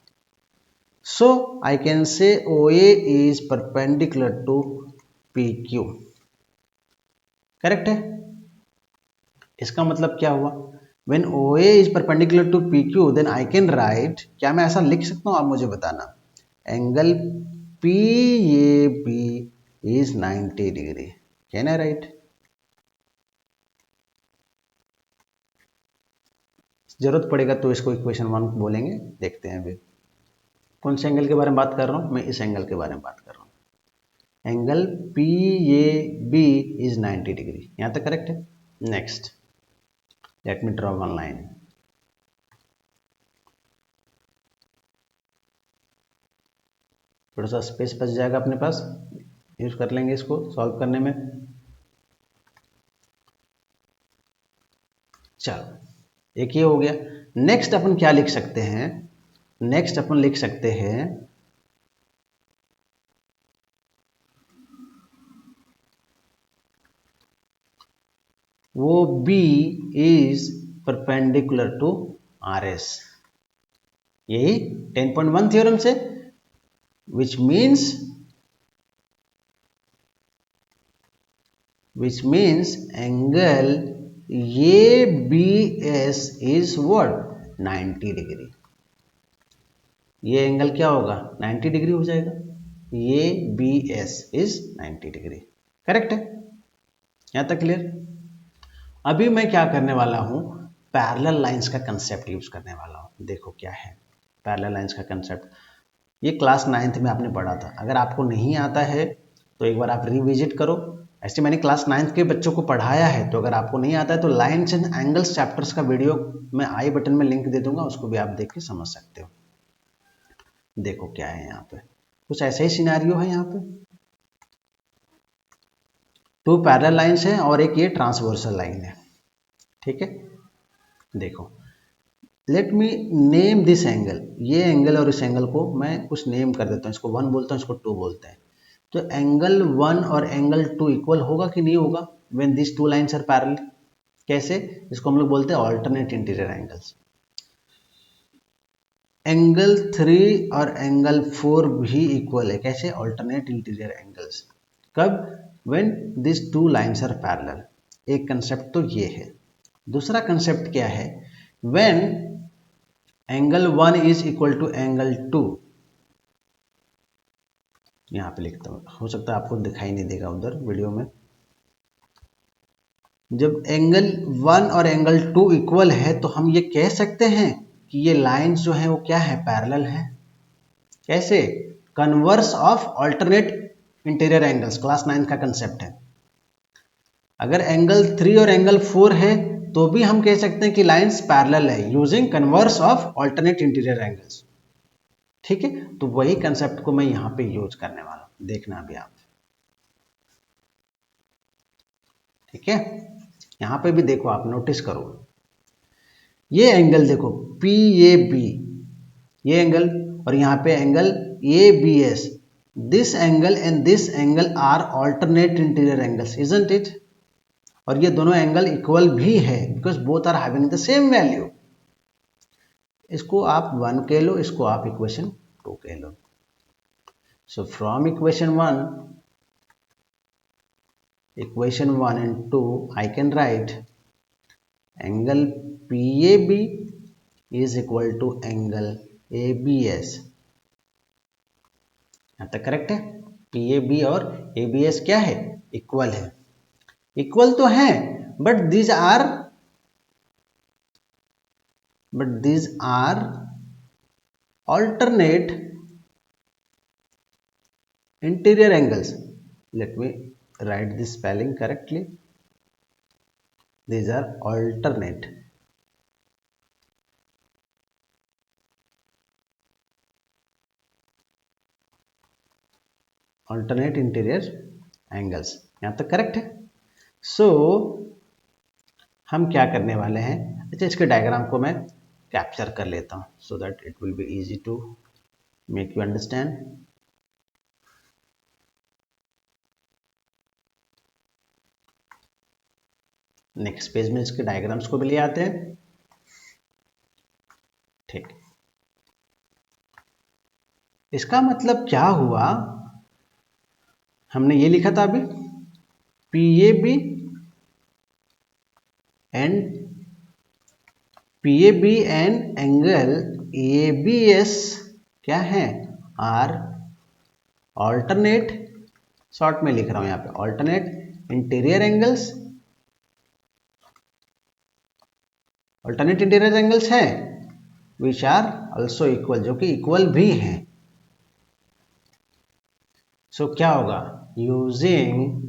so I can say OA is perpendicular to PQ, correct है। इसका मतलब क्या हुआ, when OA is perpendicular to PQ then I can write, क्या मैं ऐसा लिख सकता हूं, आप मुझे बताना, angle PAB is 90 degree, can I right, जरूरत पड़ेगा तो इसको इक्वेशन 1 बोलेंगे, देखते हैं अभी कौन से एंगल के बारे में बात कर रहा हूं मैं, इस एंगल के बारे में बात कर रहा हूं, एंगल PAB is 90 डिग्री, यहां तक करेक्ट है। Next let me draw one line, थोड़ा सा स्पेस बच जाएगा अपने पास, यूज कर लेंगे इसको सॉल्व करने में। चलो एक ये हो गया, नेक्स्ट अपन क्या लिख सकते हैं, नेक्स्ट अपन लिख सकते हैं वो B is perpendicular to RS। यही 10.1 थ्योरम से, which means angle ABS is what? 90 degree. ये एंगल क्या होगा? 90 डिग्री हो जाएगा। ABS is 90 degree. करेक्ट है? यहां तक क्लियर? अभी मैं क्या करने वाला हूं, पैरेलल लाइंस का कंसेप्ट यूज करने वाला हूं। देखो क्या है पैरेलल लाइंस का कंसेप्ट। ये क्लास 9th में आपने पढ़ा था। अगर आपको नहीं आता है तो एक बार आप रिविजिट करो। ऐसे मैंने क्लास 9th के बच्चों को पढ़ाया है, तो अगर आपको नहीं आता है तो लाइंस एंड एंगल्स चैप्टर्स का वीडियो मैं आई बटन में लिंक दे दूंगा, उसको भी आप देख के समझ सकते हो। देखो क्या है यहाँ पे, कुछ ऐसे ही सिनेरियो है। यहाँ पे 2 पैरेलल लाइंस है और एक ये ट्रांसवर्सल लाइन है। ठीक है, देखो let me name this angle. ये एंगल और इस एंगल को मैं कुछ नेम कर देता हूँ। इसको 1 बोलता हूँ, इसको 2 बोलते हैं। तो एंगल 1 और एंगल 2 इक्वल होगा कि नहीं होगा when this 2 lines are parallel? कैसे? इसको हम लोग बोलते हैं ऑल्टरनेट इंटीरियर एंगल्स। एंगल 3 और एंगल 4 भी इक्वल है। कैसे? Alternate interior angles. कब? When this 2 lines are parallel. एक कंसेप्ट तो ये है। दूसरा कंसेप्ट क्या है? When angle 1 is equal to angle 2। यहां पे लिखता हूं, हो सकता है आपको दिखाई नहीं देगा उधर वीडियो में। जब एंगल 1 और एंगल 2 इक्वल है तो हम ये कह सकते हैं कि ये लाइंस जो है वो क्या है? पैरेलल है। कैसे? Converse of alternate interior angles, class 9 का कंसेप्ट है। अगर एंगल 3 और एंगल 4 है तो भी हम कह सकते हैं कि लाइंस पैरेलल है using converse of alternate interior angles. ठीक है, तो वही कंसेप्ट को मैं यहां पे यूज करने वाला हूं, देखना अभी आप। ठीक है, यहां पे भी देखो, आप नोटिस करो ये एंगल देखो PAB, ये एंगल, और यहां पे angle ABS। This angle and this angle are alternate interior angles, isn't it? और ये दोनों एंगल इक्वल भी है because both are having the same value. इसको आप 1 कह लो, इसको आप इक्वेशन 2 कह लो। So from equation 1 and 2 I can write angle PAB is equal to angle ABS। यहां तक करेक्ट है? PAB और ABS क्या है? इक्वल है। इक्वल तो है but these are alternate interior angles. Let me write this spelling correctly. These are alternate interior angles. यहां तक करेक्ट है? सो हम क्या करने वाले हैं, अच्छा इसके डायग्राम को मैं कैप्चर कर लेता हूं so that it will be easy to make you understand. Next page में इसके डायग्राम्स को भी ले आते हैं। ठीक, इसका मतलब क्या हुआ, हमने ये लिखा था अभी PAB एंड एंगल ABS क्या है? आर ऑल्टरनेट, शॉर्ट में लिख रहा हूं यहां पे, alternate interior angles. Alternate interior angles है विच आर ऑल्सो इक्वल, जो कि इक्वल भी हैं। सो क्या होगा? यूजिंग,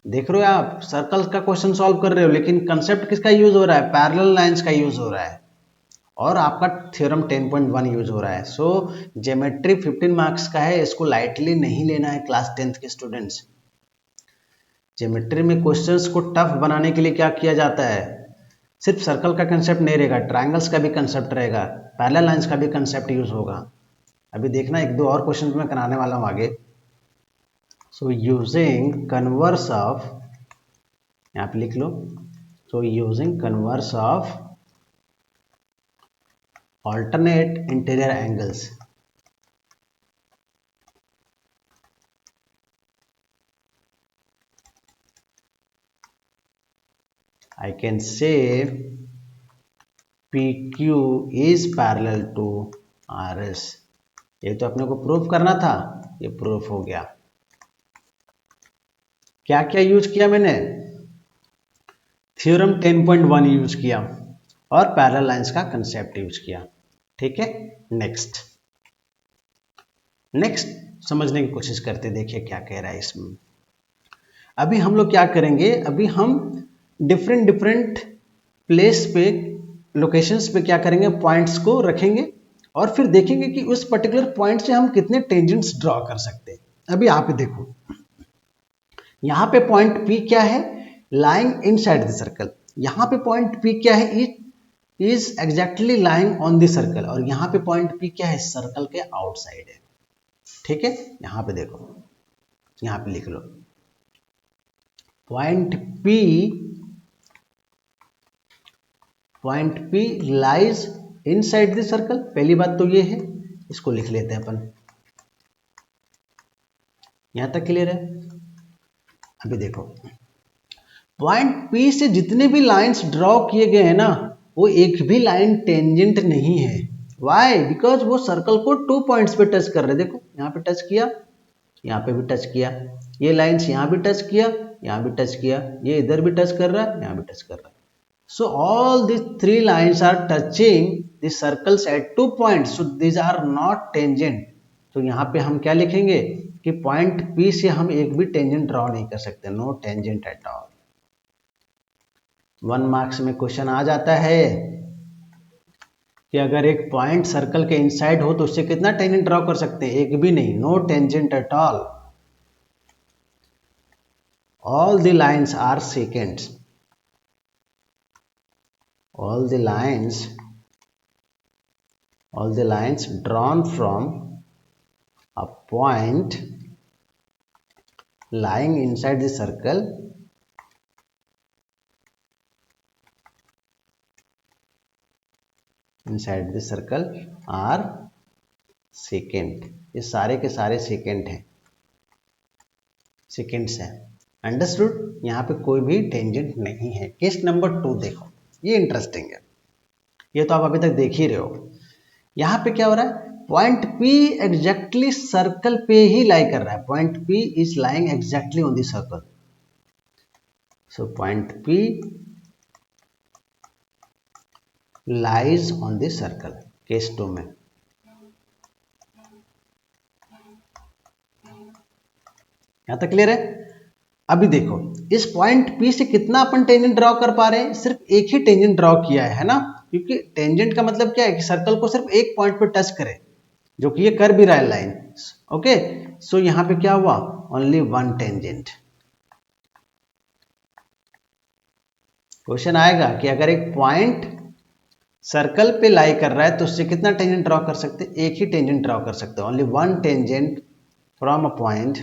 देख रहे हो आप सर्कल का क्वेश्चन सॉल्व कर रहे हो, लेकिन कंसेप्ट किसका यूज हो रहा है? पैरेलल लाइंस का यूज हो रहा है और आपका थ्योरम 10.1 यूज हो रहा है। सो ज्योमेट्री 15 मार्क्स का है, इसको लाइटली नहीं लेना है क्लास 10th के स्टूडेंट्स। ज्योमेट्री में क्वेश्चंस को टफ बनाने के लिए क्या किया जाता है? सिर्फ सर्कल का कंसेप्ट नहीं रहेगा, ट्रायंगल्स का भी कंसेप्ट रहेगा, पैरेलल लाइंस का भी कंसेप्ट यूज होगा। अभी देखना, एक दो और क्वेश्चन मैं कराने वाला हूं आगे। सो यूजिंग कन्वर्स ऑफ, यहां पे लिख लो So using converse of alternate interior angles, I can say PQ is parallel to RS. ये तो अपने को प्रूफ करना था, ये प्रूफ हो गया। क्या क्या यूज किया मैंने? थ्योरम 10.1 यूज किया और पैरेलल लाइंस का कंसेप्ट यूज किया। ठीक है, नेक्स्ट समझने की कोशिश करते, देखिए क्या कह रहा है इसमें। अभी हम लोग क्या करेंगे, अभी हम डिफरेंट प्लेस पे, लोकेशंस पे क्या करेंगे, पॉइंट्स को रखेंगे और फिर देखेंगे कि उस पर्टिकुलर पॉइंट से हम कितने टेंजेंट्स ड्रॉ कर सकते हैं। अभी यहाँ पे देखो, यहाँ पे पॉइंट P क्या है, लाइंग इनसाइड द सर्कल। यहाँ पे पॉइंट P क्या है, it is exactly lying on the circle. और यहाँ पे पॉइंट P क्या है, सर्कल के आउटसाइड है। ठीक है, यहाँ पे देखो, यहाँ पे लिख लो point P lies inside the circle. पहली बात तो ये है, इसको लिख लेते हैं अपन। यहां तक क्लियर है? अभी देखो, पॉइंट P से जितने भी लाइंस ड्रॉ किए गए हैं ना, वो एक भी लाइन टेंजेंट नहीं है। वाई? बिकॉज वो सर्कल को 2 पॉइंट्स पे टच कर रहे। देखो, यहाँ पे टच किया, यहाँ पे भी टच किया, ये लाइंस यहाँ भी टच किया, यहाँ भी टच किया, ये इधर भी टच कर रहा है, यहाँ भी टच कर रहा है। So all these 3 lines are touching the circles at 2 points. So these are not tangent. तो यहाँ पे हम क्या लिखेंगे कि पॉइंट P से हम एक भी टेंजेंट ड्रॉ नहीं कर सकते, no tangent at all. 1 marks में क्वेश्चन आ जाता है कि अगर एक पॉइंट सर्कल के इनसाइड हो तो उससे कितना टेंजेंट ड्रॉ कर सकते हैं, एक भी नहीं, no tangent at all. All the lines are secants, all the lines drawn from a point lying inside the circle are secant। ये सारे के सारे सेकेंड हैं, सेकेंड्स हैं। अंडरस्टूड? यहाँ पे कोई भी टेंजेंट नहीं है। केस नंबर 2 देखो, ये इंटरेस्टिंग है, ये तो आप अभी तक देख ही रहे हो। यहाँ पे क्या हो रहा है, पॉइंट P एग्जैक्टली सर्कल पे ही लाई कर रहा है। Point P is lying exactly on the circle. So point P lies on the circle, case 2 में। यहां तक क्लियर है? अभी देखो, इस पॉइंट P से कितना अपन टेंजेंट ड्रॉ कर पा रहे हैं, सिर्फ एक ही टेंजेंट ड्रॉ किया है ना, क्योंकि टेंजेंट का मतलब क्या है कि सर्कल को सिर्फ एक पॉइंट पे टच करे, जो कि ये कर भी रहा है लाइन। ओके, सो यहां पे क्या हुआ, ओनली 1 टेंजेंट। क्वेश्चन आएगा कि अगर एक पॉइंट सर्कल पे लाई कर रहा है तो उससे कितना टेंजेंट ड्रॉ कर सकते हैं, एक ही टेंजेंट ड्रॉ कर सकते हैं, only 1 tangent from a point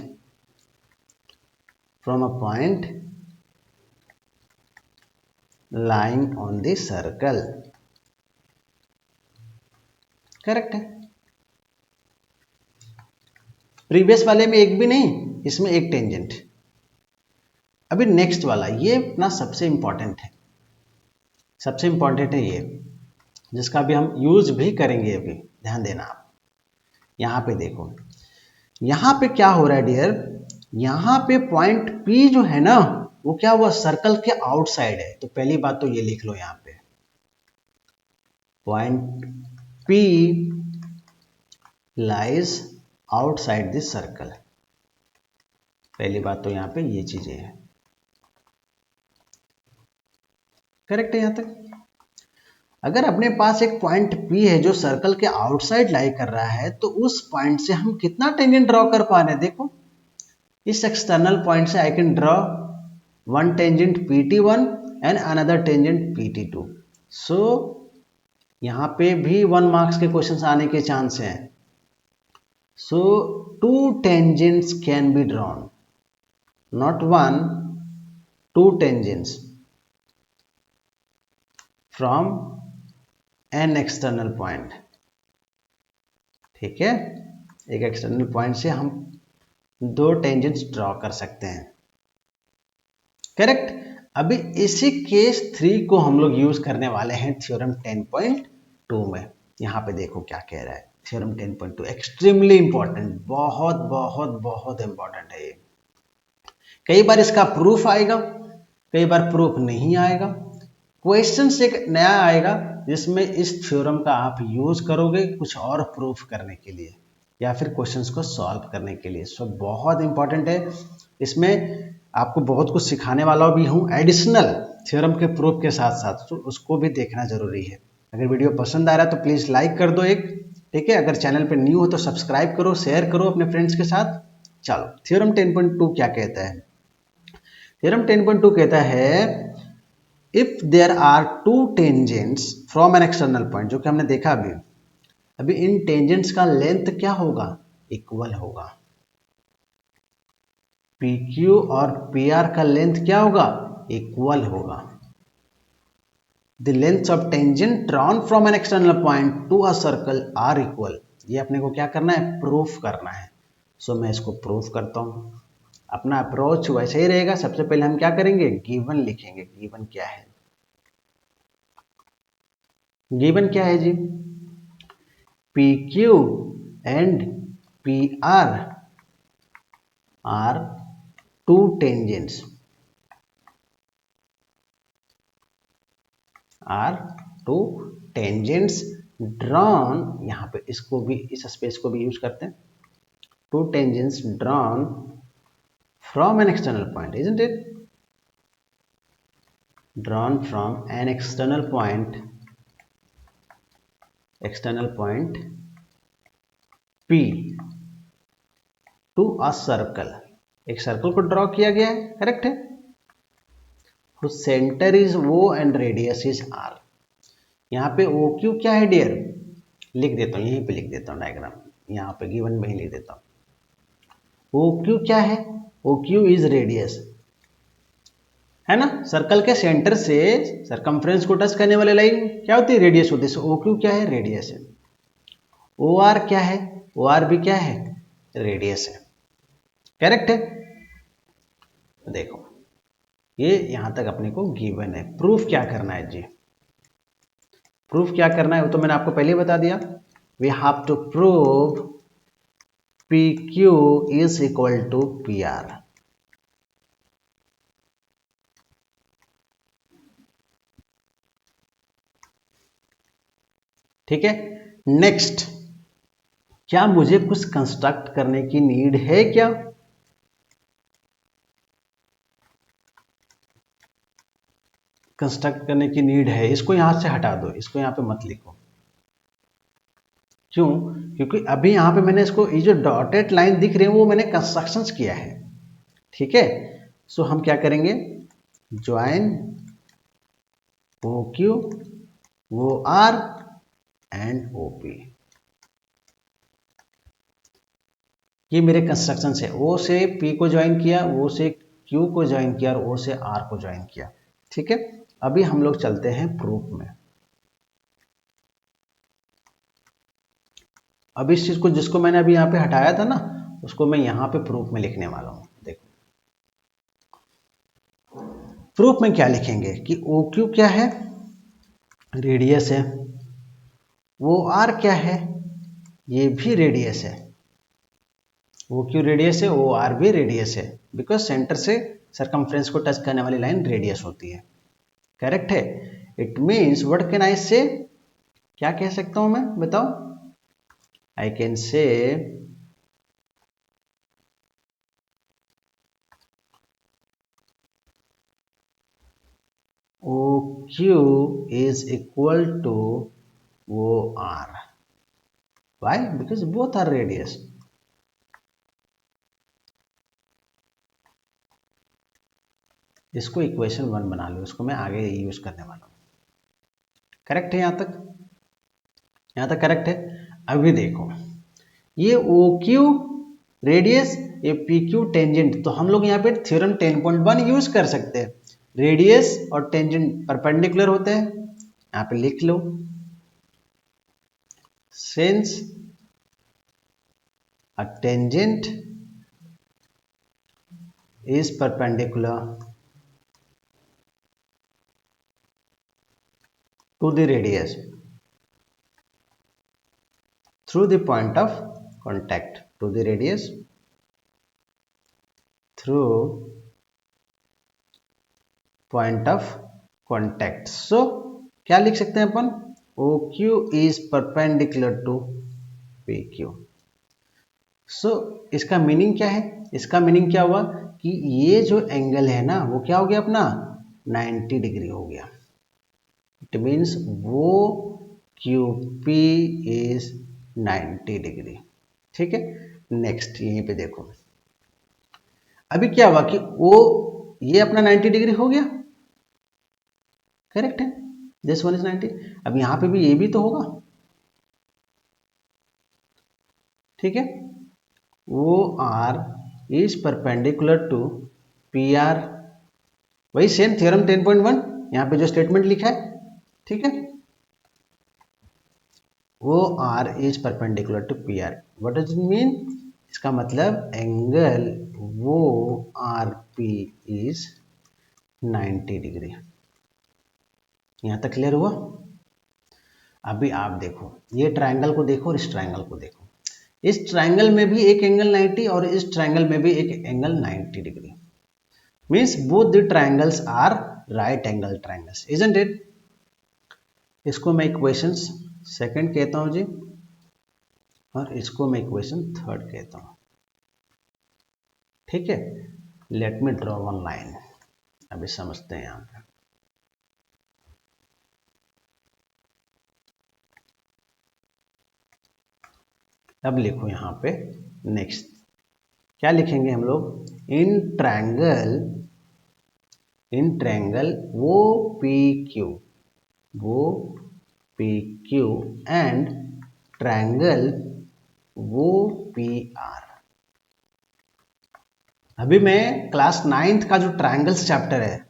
lying on the circle। Correct है? प्रीवियस वाले में एक भी नहीं, इसमें एक टेंजेंट। अभी नेक्स्ट वाला, ये अपना सबसे इंपॉर्टेंट है, ये जिसका भी हम यूज भी करेंगे। अभी ध्यान देना आप, यहां पे देखो, यहां पे क्या हो रहा है डियर, यहां पे पॉइंट P जो है ना, वो क्या हुआ, सर्कल के आउटसाइड है। तो पहली बात तो ये लिख लो, यहां पे point P lies outside this circle. पहली बात तो यहां पे ये चीजें हैं। करेक्ट है यहां तक? अगर अपने पास एक पॉइंट P है जो सर्कल के आउटसाइड लाई कर रहा है, तो उस पॉइंट से हम कितना टेंजेंट ड्रॉ कर पा रहे हैं। देखो, इस एक्सटर्नल पॉइंट से I can draw 1 tangent PT1 and another tangent PT2। सो यहां पे भी 1 मार्क्स के क्वेश्चंस आने के चांस हैं। सो 2 tangents can be drawn, not 1, 2 tangents. From an external point. ठीक है, एक एक्सटर्नल पॉइंट से हम दो टेंजेंट्स ड्रॉ कर सकते हैं। करेक्ट। अभी इसी केस 3 को हम लोग यूज करने वाले हैं थ्योरम 10.2 में। यहां पे देखो क्या कह रहा है थ्योरम 10.2, एक्सट्रीमली इंपॉर्टेंट, बहुत बहुत बहुत इंपॉर्टेंट है ये। कई बार इसका प्रूफ आएगा, कई बार प्रूफ नहीं आएगा। क्वेश्चन एक नया आएगा जिसमें इस थ्योरम का आप यूज करोगे कुछ और प्रूफ करने के लिए या फिर क्वेश्चंस को सॉल्व करने के लिए। सो बहुत इंपॉर्टेंट है। इसमें आपको बहुत कुछ सिखाने वाला भी हूँ एडिशनल थ्योरम के प्रूफ के साथ साथ, तो उसको भी देखना जरूरी है। अगर वीडियो पसंद आ रहा है तो प्लीज़ लाइक कर दो एक। ठीक है, अगर चैनल पे न्यू हो तो सब्सक्राइब करो, शेयर करो अपने फ्रेंड्स के साथ। चलो, थ्योरम 10.2 क्या कहता है? थ्योरम 10.2 कहता है if there are two tangents from an external point, जो कि हमने देखा अभी इन टेंजेंट्स का लेंथ क्या होगा? इक्वल होगा। PQ और PR का लेंथ क्या होगा? इक्वल होगा। The length of tangent drawn from an external point to a circle are equal. ये अपने को क्या करना है? प्रूफ करना है। सो मैं इसको प्रूफ करता हूं। अपना अप्रोच वैसे ही रहेगा। सबसे पहले हम क्या करेंगे? गिवन लिखेंगे। गिवन क्या है? गिवन क्या है जी? PQ and PR are two tangents, drawn, यहाँ पे इसको भी, इस स्पेस को भी यूज करते हैं। two tangents drawn from an external point, isn't it? Drawn from an external point P to a circle। एक सर्कल को ड्रॉ किया गया है, करेक्ट है। whose center is O and radius is R। यहाँ पे OQ क्या है डियर? लिख देता हूँ, यहीं पे लिख देता हूँ डायग्राम, यहाँ पे गिवन में ही लिख देता हूँ। OQ क्या है? OQ इज रेडियस, है ना। सर्कल के सेंटर से सरकमफ्रेंस को टच करने वाली लाइन क्या होती है? रेडियस होती है। सो OQ क्या है? रेडियस है। OR क्या है? OR भी क्या है? रेडियस है। करेक्ट है। देखो, ये यहां तक अपने को गिवन है। प्रूफ क्या करना है जी? प्रूफ क्या करना है वो तो मैंने आपको पहले ही बता दिया। We have to prove PQ is equal to PR। ठीक है। नेक्स्ट, क्या मुझे कुछ कंस्ट्रक्ट करने की नीड है क्या? कंस्ट्रक्ट करने की नीड है। इसको यहां से हटा दो, इसको यहां पे मत लिखो। क्यों? क्योंकि अभी यहां पे मैंने इसको, ये जो डॉटेड लाइन दिख रही है वो मैंने कंस्ट्रक्शंस किया है। ठीक है। सो हम क्या करेंगे? Join OQ, OR and OP। ये मेरे कंस्ट्रक्शन से O से P को ज्वाइन किया, O से Q को ज्वाइन किया और O से R को ज्वाइन किया। ठीक है। अभी हम लोग चलते हैं प्रूफ में। अब इस चीज को, जिसको मैंने अभी यहाँ पे हटाया था ना, उसको मैं यहाँ पे प्रूफ में लिखने वाला हूँ। देखो, प्रूफ में क्या लिखेंगे कि OQ क्या है? रेडियस है। OR क्या है? ये भी रेडियस है। OQ रेडियस है, OR भी रेडियस है, बिकॉज सेंटर से सरकमफ्रेंस को टच करने वाली लाइन रेडियस होती है। करेक्ट है। It means what can I से? क्या कह सकता हूं मैं? बताओ। आई कैन से OQ is equal to OR. Why? Because both are radius. इसको इक्वेशन 1 बना लो, इसको मैं आगे यूज करने वाला हूं। करेक्ट है? यहां तक करेक्ट है। अभी देखो, ये OQ रेडियस, ये PQ टेंजेंट, तो हम लोग यहाँ पे थ्योरम 10.1 यूज कर सकते हैं। रेडियस और टेंजेंट परपेंडिकुलर होते हैं, यहाँ पे लिख लो, since a tangent is perpendicular to the radius through the point of contact, to the radius through point of contact. So क्या लिख सकते हैं अपन, OQ is perpendicular to PQ. So इसका मीनिंग क्या है, इसका मीनिंग क्या हुआ कि ये जो एंगल है ना वो क्या हो गया अपना 90 डिग्री हो गया. इट मीन्स वो QP इज 90 डिग्री. ठीक है, नेक्स्ट यहीं पे देखो, अभी क्या हुआ कि O ये अपना 90 डिग्री हो गया, करेक्ट है, दिस वन इज 90. अब यहां पे भी ये भी तो होगा, ठीक है. OR is perpendicular to PR, वही सेम थ्योरम 10.1 यहां पे जो स्टेटमेंट लिखा है, ठीक है. OR is perpendicular to PR. What does it mean, इसका मतलब एंगल ORP इज 90 डिग्री. यहां तक क्लियर हुआ. अभी आप देखो, ये ट्रायंगल को देखो और इस ट्रायंगल को देखो. इस ट्रायंगल में भी एक एंगल 90 और इस ट्रायंगल में भी एक angle 90 degree. Means both the triangles are right angle triangles, isn't it. इसको मैं इक्वेशन सेकंड कहता हूं जी, और इसको मैं इक्वेशन थर्ड कहता हूं. ठीक है, लेट मी ड्रॉ वन लाइन. अभी समझते हैं यहां पे. अब लिखो यहां पे नेक्स्ट क्या लिखेंगे हम लोग, इन ट्रायंगल वो PQ एंड ट्रायंगल OPR. अभी मैं क्लास 9th का जो ट्रायंगल्स चैप्टर है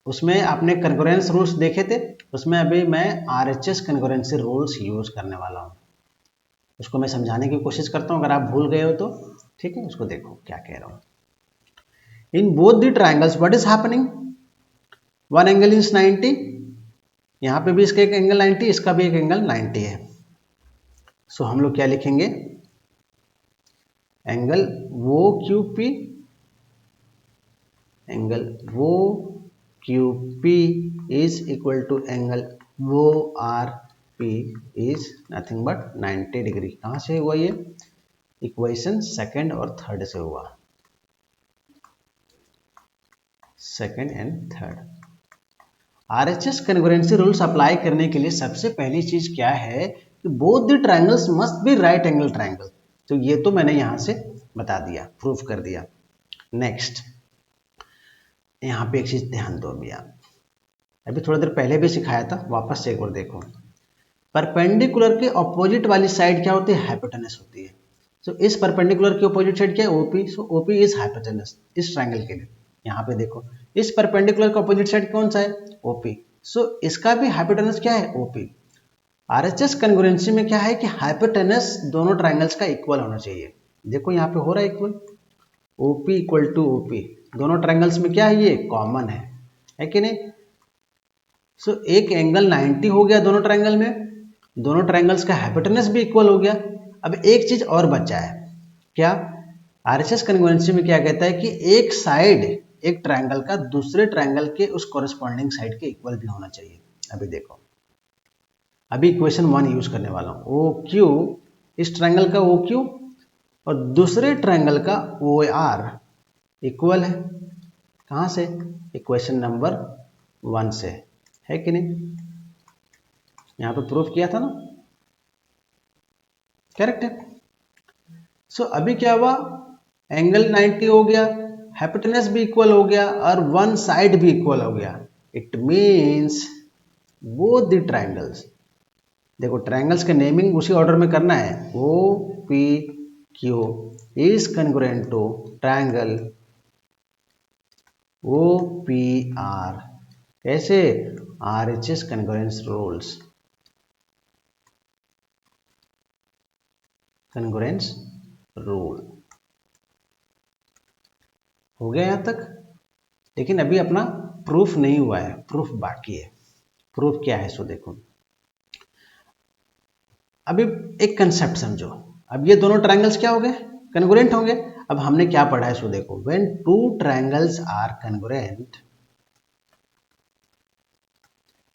उसमें आपने कन्ग्रुएंस रूल्स देखे थे, उसमें अभी मैं RHS कन्ग्रुएंसी रूल्स यूज करने वाला हूं. उसको मैं समझाने की कोशिश करता हूं, अगर आप भूल गए हो तो ठीक है, उसको देखो क्या कह रहा हूं. In both the triangles what is happening, one angle is 90, यहां पे भी इसका एक एंगल 90, इसका भी एक एंगल 90 है. सो हम लोग क्या लिखेंगे, angle OQP is equal to angle ORP is nothing but 90 degree. कहां से हुआ ये, इक्वेशन सेकंड और थर्ड से हुआ, second and third. RHS congruency rules apply करने के लिए सबसे पहली चीज क्या है कि both the triangles must be right angle triangle. तो ये तो मैंने यहां से बता दिया, प्रूफ कर दिया. नेक्स्ट यहां पे एक चीज ध्यान दो भैया, अभी थोड़ी देर पहले भी सिखाया था, वापस से एक बार देखो. परपेंडिकुलर के ऑपोजिट वाली साइड क्या होती है, हाइपोटेनस होती है. सो इस परपेंडिकुलर की ऑपोजिट साइड क्या है, OP. So OP is hypotenuse इस ट्रायंगल के लिए. यहाँ पे देखो इस परपेंडिकुलर का ऑपोजिट साइड कौन सा है, OP. सो इसका भी हाइपोटेनस क्या है, OP. RHS कन्ग्रुएंसी में क्या है कि हाइपोटेनस दोनों ट्रायंगल्स का इक्वल होना चाहिए. देखो यहाँ पे हो रहा है equal, OP equal to OP. दोनों ट्रायंगल्स में क्या है, ये कॉमन है कि नहीं. सो एक एंगल 90 हो गया दोनों ट्रायंगल में, दोनों ट्रायंगल्स का हाइपोटेनस भी इक्वल हो गया. अब एक चीज और बचा है, क्या, RHS कन्ग्रुएंसी में क्या कहता है कि एक साइड एक ट्रायंगल का दूसरे ट्रायंगल के उस कॉरेस्पॉन्डिंग साइड के इक्वल भी होना चाहिए. अभी देखो, अभी इक्वेशन 1 यूज करने वाला हूं. OQ, इस ट्रायंगल का OQ और दूसरे ट्रायंगल का OR इक्वल है. कहां से, इक्वेशन नंबर 1 से, है कि नहीं. यहां पे प्रूफ किया था ना, करेक्ट है. सो अभी क्या हुआ, एंगल 90 हो गया, हाइपोटेनस भी इक्वल हो गया और वन साइड भी इक्वल हो गया. It means both the triangles, देखो ट्रायंगल्स के नेमिंग उसी ऑर्डर में करना है. OPQ is congruent to triangle OPR. कैसे, RHS congruence rules, congruence rule। हो गया यहाँ तक? लेकिन अभी अपना प्रूफ नहीं हुआ है, प्रूफ बाकी है। प्रूफ क्या है सो देखो, अभी एक कंसेप्ट समझो। अब ये दोनों ट्रायंगल्स क्या हो गए? कन्ग्रुएंट होंगे। अब हमने क्या पढ़ा है सो देखो, when two triangles are congruent,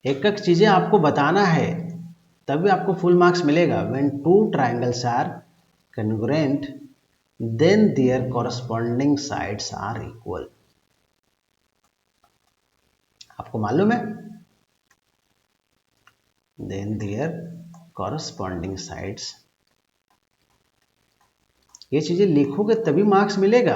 एक एक चीजें आपको बताना है तभी आपको फुल मार्क्स मिलेगा। When two triangles are congruent then their corresponding sides are equal. आपको मालूम है, देन देयर कॉरस्पॉन्डिंग साइड्स, ये चीजें लिखोगे तभी मार्क्स मिलेगा।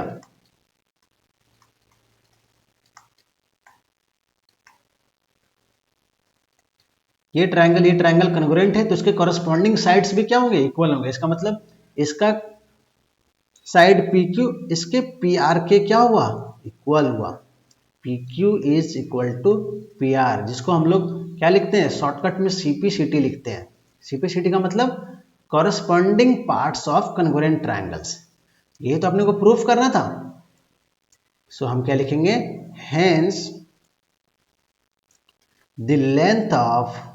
ये ट्रायंगल कन्ग्रुएंट है तो इसके कॉरस्पॉन्डिंग साइड्स भी क्या होंगे? इक्वल होंगे। इसका मतलब इसका साइड PQ इसके PR के क्या हुआ? इक्वल हुआ। PQ is equal to PR, जिसको हम लोग क्या लिखते हैं? शॉर्टकट में CPCT लिखते हैं। CPCT का मतलब corresponding parts of congruent triangles. ये तो अपने को प्रूफ करना था। सो हम क्या लिखेंगे? Hence the length of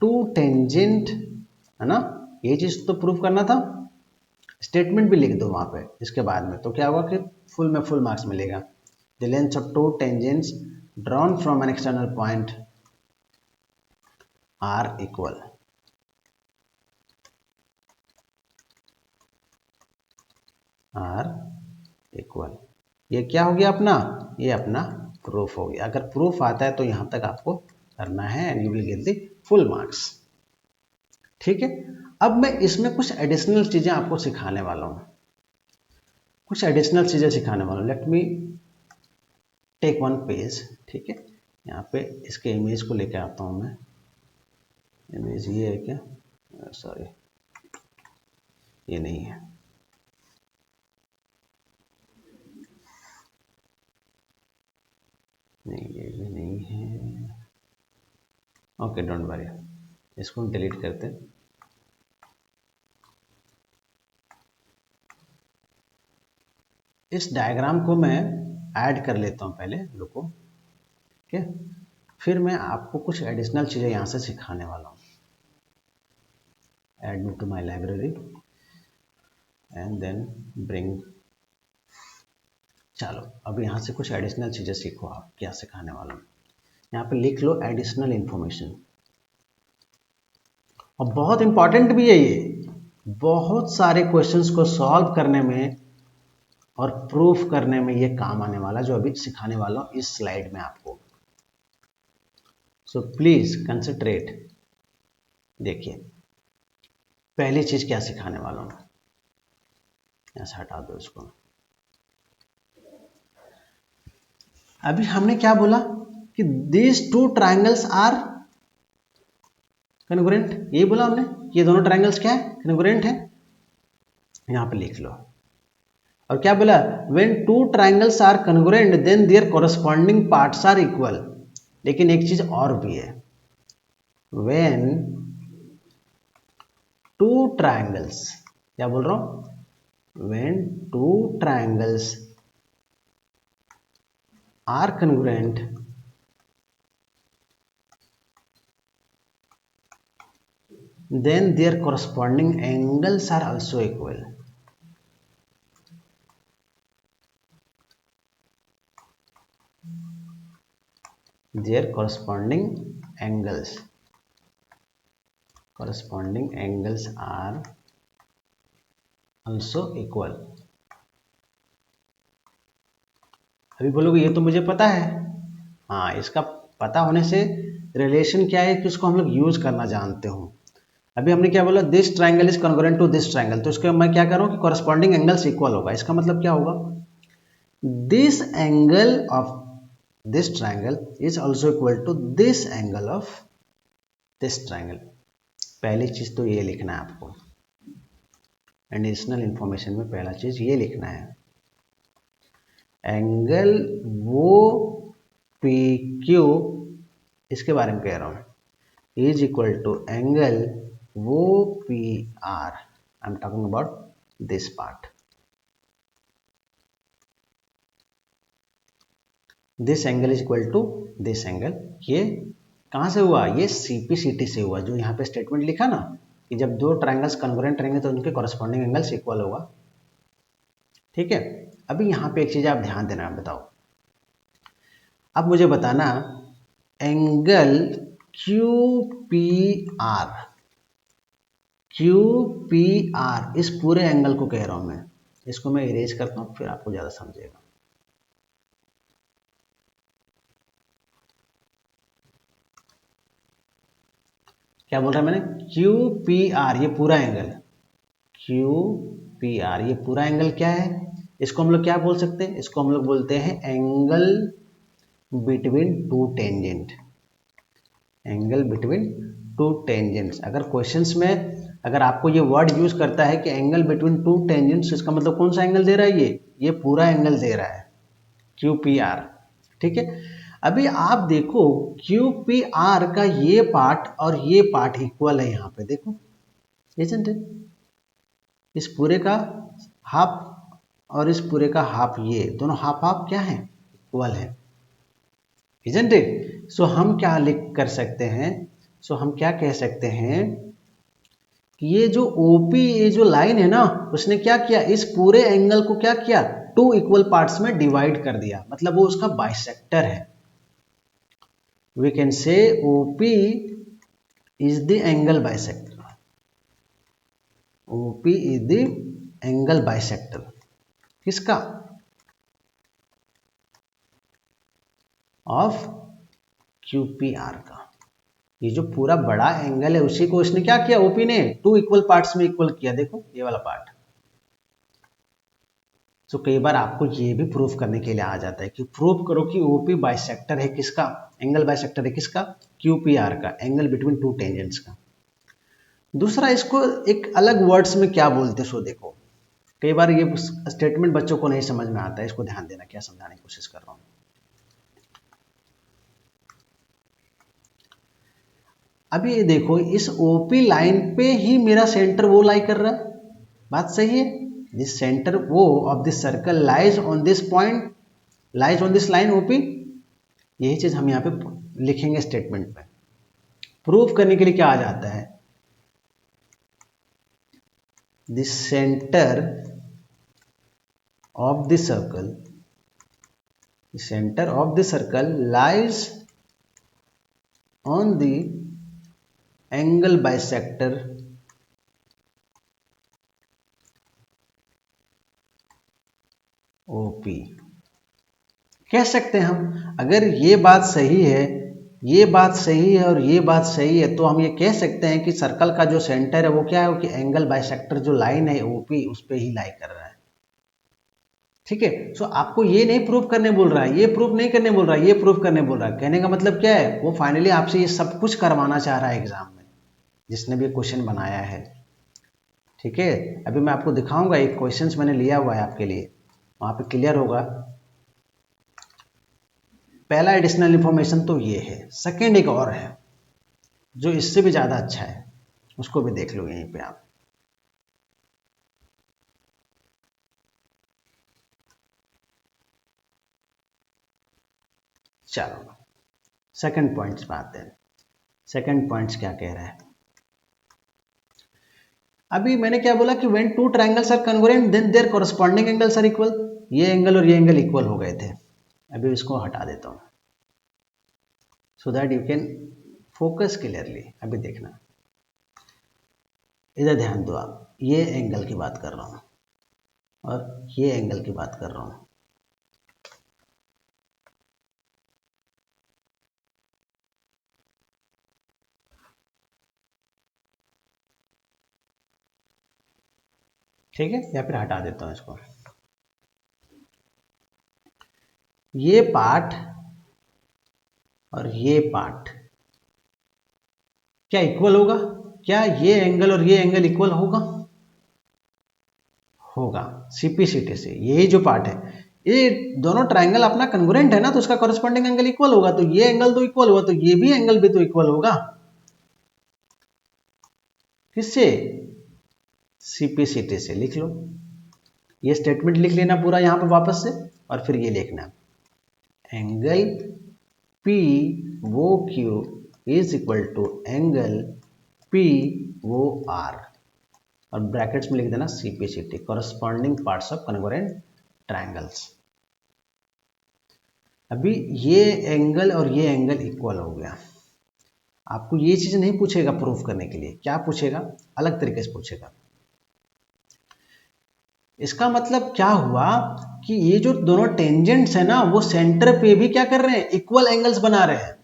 two tangent, है ना? ये चीज तो प्रूफ करना था। स्टेटमेंट भी लिख दो वहां पे इसके बाद में, तो क्या होगा कि फुल में फुल मार्क्स मिलेगा। The length of two tangents drawn from an external point are equal. Are equal, ये क्या हो गया अपना? ये अपना प्रूफ हो गया। अगर प्रूफ आता है तो यहां तक आपको करना है and you will get the full marks. ठीक है, अब मैं इसमें कुछ एडिशनल चीजें आपको सिखाने वाला हूं, कुछ एडिशनल चीजें सिखाने वाला हूं। Let me take one page. ठीक है, यहाँ पे इसके इमेज को लेकर आता हूं मैं। इमेज ये है क्या? सॉरी, ये नहीं है। नहीं, ये भी नहीं है। ओके, डोंट वरी, इसको डिलीट करते हैं। इस डायग्राम को मैं ऐड कर लेता हूं पहले, रुको। ठीक है, फिर मैं आपको कुछ एडिशनल चीजें यहां से सिखाने वाला हूं। Add me to my library and then bring. चलो, अब यहाँ से कुछ एडिशनल चीजें सीखो। आप क्या सिखाने वाला हूँ, यहाँ पे लिख लो एडिशनल इंफॉर्मेशन। और बहुत इंपॉर्टेंट भी है ये, बहुत सारे क्वेश्चंस को सॉल्व करने में और प्रूफ करने में ये काम आने वाला, जो अभी सिखाने वाला हूँ इस स्लाइड में आपको। So please concentrate. देखिए, पहली चीज क्या सिखाने वाला हूँ, ऐसा हटा दो इसको। अभी हमने क्या बोला कि these two triangles are congruent, ये बोला हमने, ये दोनों ट्रायंगल्स क्या है? कन्ग्रुएंट है। यहां पे लिख लो। और क्या बोला? When two triangles are congruent then their corresponding parts are equal. लेकिन एक चीज और भी है, व्हेन टू ट्रायंगल्स, क्या बोल रहा हूं? When two triangles are congruent then their corresponding angles are also equal. Their corresponding angles are also equal. अभी बोलोगे ये तो मुझे पता है। हाँ, इसका पता होने से रिलेशन क्या है कि उसको हम लोग यूज करना जानते हो। अभी हमने क्या बोला? This triangle is congruent to this triangle, तो इसका मैं क्या कर रहा हूँ कि कॉरस्पॉन्डिंग एंगल्स इक्वल होगा। इसका मतलब क्या होगा? This angle of this triangle is also equal to this angle of this triangle. पहली चीज तो ये लिखना है आपको, एडिशनल इंफॉर्मेशन में पहला चीज ये लिखना है। एंगल वो पी क्यू, इसके बारे में कह रहा हूँ, is equal to angle O P R. I am talking about this part. This angle is equal to this angle. ये कहाँ से हुआ? ये सीपीसीटी से हुआ। जो यहाँ पे स्टेटमेंट लिखा ना कि जब दो ट्रायंगल्स कॉन्ग्रुएंट रहेंगे तो उनके कॉरस्पॉन्डिंग एंगल्स इक्वल होगा। ठीक है, अभी यहाँ पे एक चीज आप ध्यान देना, बताओ, अब मुझे बताना angle Q P are, Q P are, इस पूरे एंगल को कह रहा हूं मैं। इसको मैं इरेज करता हूं, फिर आपको ज्यादा समझेगा। क्या बोल रहा है मैंने? क्यू पी आर, ये पूरा एंगल, क्यू पी आर, ये पूरा एंगल क्या है? इसको हम लोग क्या बोल सकते हैं? इसको हम लोग बोलते हैं angle between two tangent. Angle between two tangents. अगर क्वेश्चंस में अगर आपको ये वर्ड यूज करता है कि एंगल बिटवीन टू टेंजेंट्स, इसका मतलब कौन सा एंगल दे रहा है? ये पूरा एंगल दे रहा है, क्यू पी आर। ठीक है, अभी आप देखो क्यू पी आर का ये पार्ट और ये पार्ट इक्वल है। यहाँ पे देखो, isn't it? इस पूरे का हाफ और इस पूरे का हाफ, ये दोनों हाफ हाफ क्या है? इक्वल है, isn't it? सो हम क्या लिख कर सकते हैं? सो हम क्या कह सकते हैं कि ये जो ओपी, ये जो लाइन है ना, उसने क्या किया? इस पूरे एंगल को क्या किया? टू इक्वल पार्ट्स में डिवाइड कर दिया, मतलब वो उसका बाइसेक्टर है। We can say OP is the angle bisector. OP is the angle bisector किसका? ऑफ क्यूपीआर का। ये जो पूरा बड़ा एंगल है उसी को इसने क्या किया? ओपी ने टू इक्वल पार्ट्स में इक्वल किया। देखो ये वाला पार्ट। तो कई बार आपको ये भी प्रूफ करने के लिए आ जाता है कि प्रूफ करो कि ओपी बाइसेक्टर है किसका? एंगल बाइसेक्टर है किसका? क्यूपीआर का, एंगल बिटवीन टू टेंजेंट्स का। दूसरा, इसको एक अलग वर्ड्स में क्या बोलते सो देखो, कई बार ये स्टेटमेंट बच्चों को नहीं समझ में आता है, इसको ध्यान देना, क्या समझाने की कोशिश कर रहा हूं। अभी ये देखो, इस ओपी लाइन पे ही मेरा सेंटर वो लाई कर रहा है, बात सही है? दिस सेंटर वो of this circle lies on this point, lies on this line OP. यही चीज हम यहाँ पे लिखेंगे स्टेटमेंट पे। प्रूफ करने के लिए क्या आ जाता है? This centre of the circle, center of the circle lies on the angle bisector OP। कह सकते हैं हम, अगर ये बात सही है, ये बात सही है और ये बात सही है, तो हम ये कह सकते हैं कि सर्कल का जो सेंटर है वो क्या है? कि एंगल बाइसेक्टर जो लाइन है OP उस पे ही लाई कर रहा है। ठीक है, सो आपको ये नहीं प्रूफ करने बोल रहा है, ये प्रूफ नहीं करने बोल रहा है, ये प्रूफ करने बोल रहा है। कहने का मतलब क्या है? वो फाइनली आपसे ये सब कुछ करवाना चाह रहा है एग्जाम में, जिसने भी क्वेश्चन बनाया है। ठीक है, अभी मैं आपको दिखाऊंगा, एक क्वेश्चंस मैंने लिया हुआ है आपके लिए, वहां पे क्लियर होगा। पहला एडिशनल इंफॉर्मेशन तो ये है। सेकंड एक और है जो इससे भी ज्यादा अच्छा है, उसको भी देख लो यहीं पे आप। चलो सेकंड पॉइंट्स पे आते हैं। सेकंड पॉइंट्स क्या कह रहा है? अभी मैंने क्या बोला कि when two triangles are congruent then their corresponding angles are equal. ये एंगल और ये एंगल इक्वल हो गए थे। अभी इसको हटा देता हूं so that you can focus clearly. अभी देखना, इधर ध्यान दो आप, ये एंगल की बात कर रहा हूं और ये एंगल की बात कर रहा हूं। ठीक है, या फिर हटा देता हूं इसको। ये पार्ट और ये पार्ट क्या इक्वल होगा? क्या ये एंगल और ये एंगल इक्वल होगा? होगा, सीपीसीटी से। यही जो पार्ट है ये दोनों ट्राइंगल अपना कंग्रुएंट है ना, तो उसका कॉरेस्पॉन्डिंग एंगल इक्वल होगा, तो ये एंगल तो इक्वल हुआ, तो ये भी एंगल भी तो इक्वल होगा। किससे? सीपीसीटी से। लिख लो, ये स्टेटमेंट लिख लेना पूरा यहाँ पे वापस से, और फिर ये लिखना angle P O Q is equal to angle P O R, और ब्रैकेट्स में लिख देना CPCT, corresponding parts of congruent triangles. अभी ये एंगल और ये एंगल इक्वल हो गया, आपको ये चीज नहीं पूछेगा प्रूफ करने के लिए, क्या पूछेगा? अलग तरीके से पूछेगा। इसका मतलब क्या हुआ कि ये जो दोनों टेंजेंट्स है ना, वो सेंटर पे भी क्या कर रहे हैं? इक्वल एंगल्स बना रहे हैं।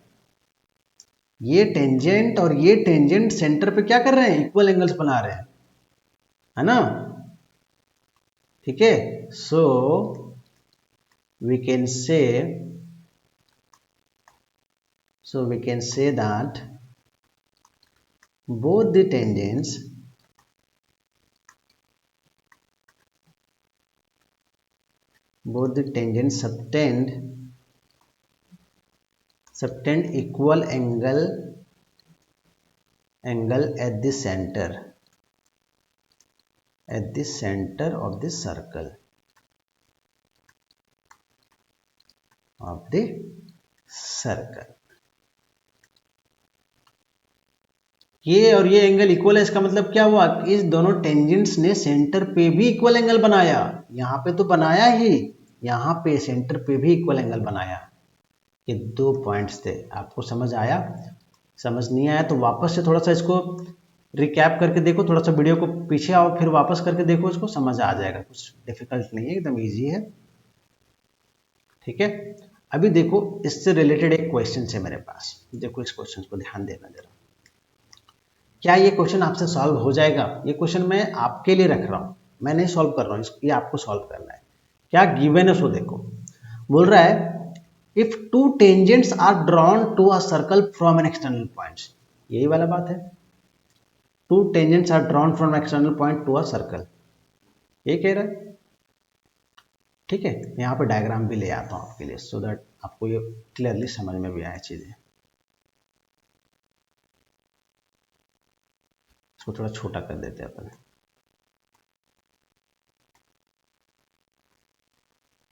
ये टेंजेंट और ये टेंजेंट सेंटर पे क्या कर रहे हैं? इक्वल एंगल्स बना रहे हैं, है ना? ठीक है, so we can say that both the tangents subtend equal angle at the center of the circle ये और ये एंगल इक्वल है, इसका मतलब क्या हुआ? इस दोनों टेंजेंट्स ने सेंटर पे भी इक्वल एंगल बनाया। यहाँ पे तो बनाया ही, यहाँ पे सेंटर पे भी इक्वल एंगल बनाया। ये दो पॉइंट्स थे, आपको समझ आया? समझ नहीं आया तो वापस से थोड़ा सा इसको रिकैप करके देखो, थोड़ा सा वीडियो को पीछे आओ, फिर वापस करके देखो, इसको समझ आ जाएगा। कुछ डिफिकल्ट नहीं है, एकदम ईजी है। ठीक है, अभी देखो इससे रिलेटेड एक क्वेश्चन है मेरे पास, देखो इस क्वेश्चन को ध्यान देना जरा। क्या ये क्वेश्चन आपसे सॉल्व हो जाएगा? ये क्वेश्चन मैं आपके लिए रख रहा हूँ, मैं नहीं सॉल्व कर रहा हूँ, ये आपको सॉल्व करना है। क्या गिवन है सो देखो, बोल रहा है if two tangents are drawn to a circle from an external point, यही वाला बात है, two tangents are drawn from external point to a circle, ये कह रहा है। ठीक है, यहाँ पे डायग्राम भी ले आता हूँ आपके लिए, सो दैट आपको ये क्लियरली समझ में भी आए चीजें। इसको थोड़ा छोटा कर देते हैं अपन।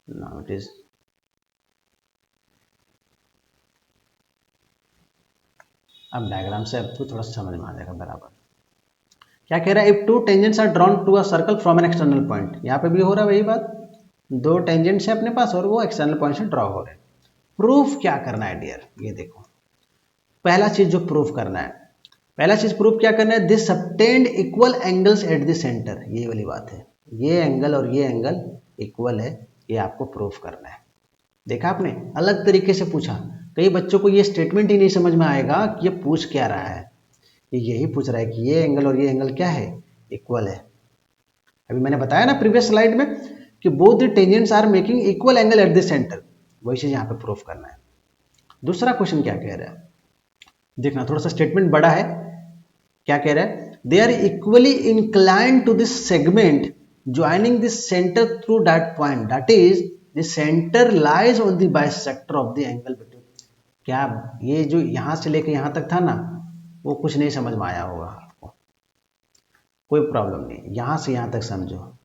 नाउ इट इज, अब डायग्राम से आपको थोड़ा समझ में आ जाएगा बराबर। क्या कह रहा है? If two tangents are drawn to a circle from an external point, यहाँ पे भी हो रहा है वही बात, दो टेंजेंट्स है अपने पास और वो एक्सटर्नल पॉइंट से ड्रॉ हो रहे हैं। प्रूफ क्या करना है डियर? ये देखो, पहला चीज जो प्रूफ करना है, पहला चीज प्रूफ क्या करना है? This subtend equal angles eight the centre, ये वाली बात है, ये एंगल और ये एंगल इक्वल है, ये आपको प्रूफ करना है। देखा आपने, अलग तरीके से पूछा। कई बच्चों को ये स्टेटमेंट ही नहीं समझ में आएगा कि ये पूछ क्या रहा है। ये यही पूछ रहा है कि ये एंगल और ये एंगल क्या है? इक्वल है। अभी मैंने बताया ना प्रीवियस स्लाइड में कि both the tangents are making equal angle at the centre, वही चीज यहाँ पे प्रूफ करना है। दूसरा क्वेश्चन क्या कह रहा है, देखना, थोड़ा सा स्टेटमेंट बड़ा है। क्या कह रहा है? They are equally inclined to this segment joining this centre through that point, that is the centre lies on the bisector of the angle between. क्या ये जो यहां से लेकर यहां तक था ना, वो कुछ नहीं समझ में आया होगा आपको? कोई प्रॉब्लम नहीं, यहां से यहां तक समझो,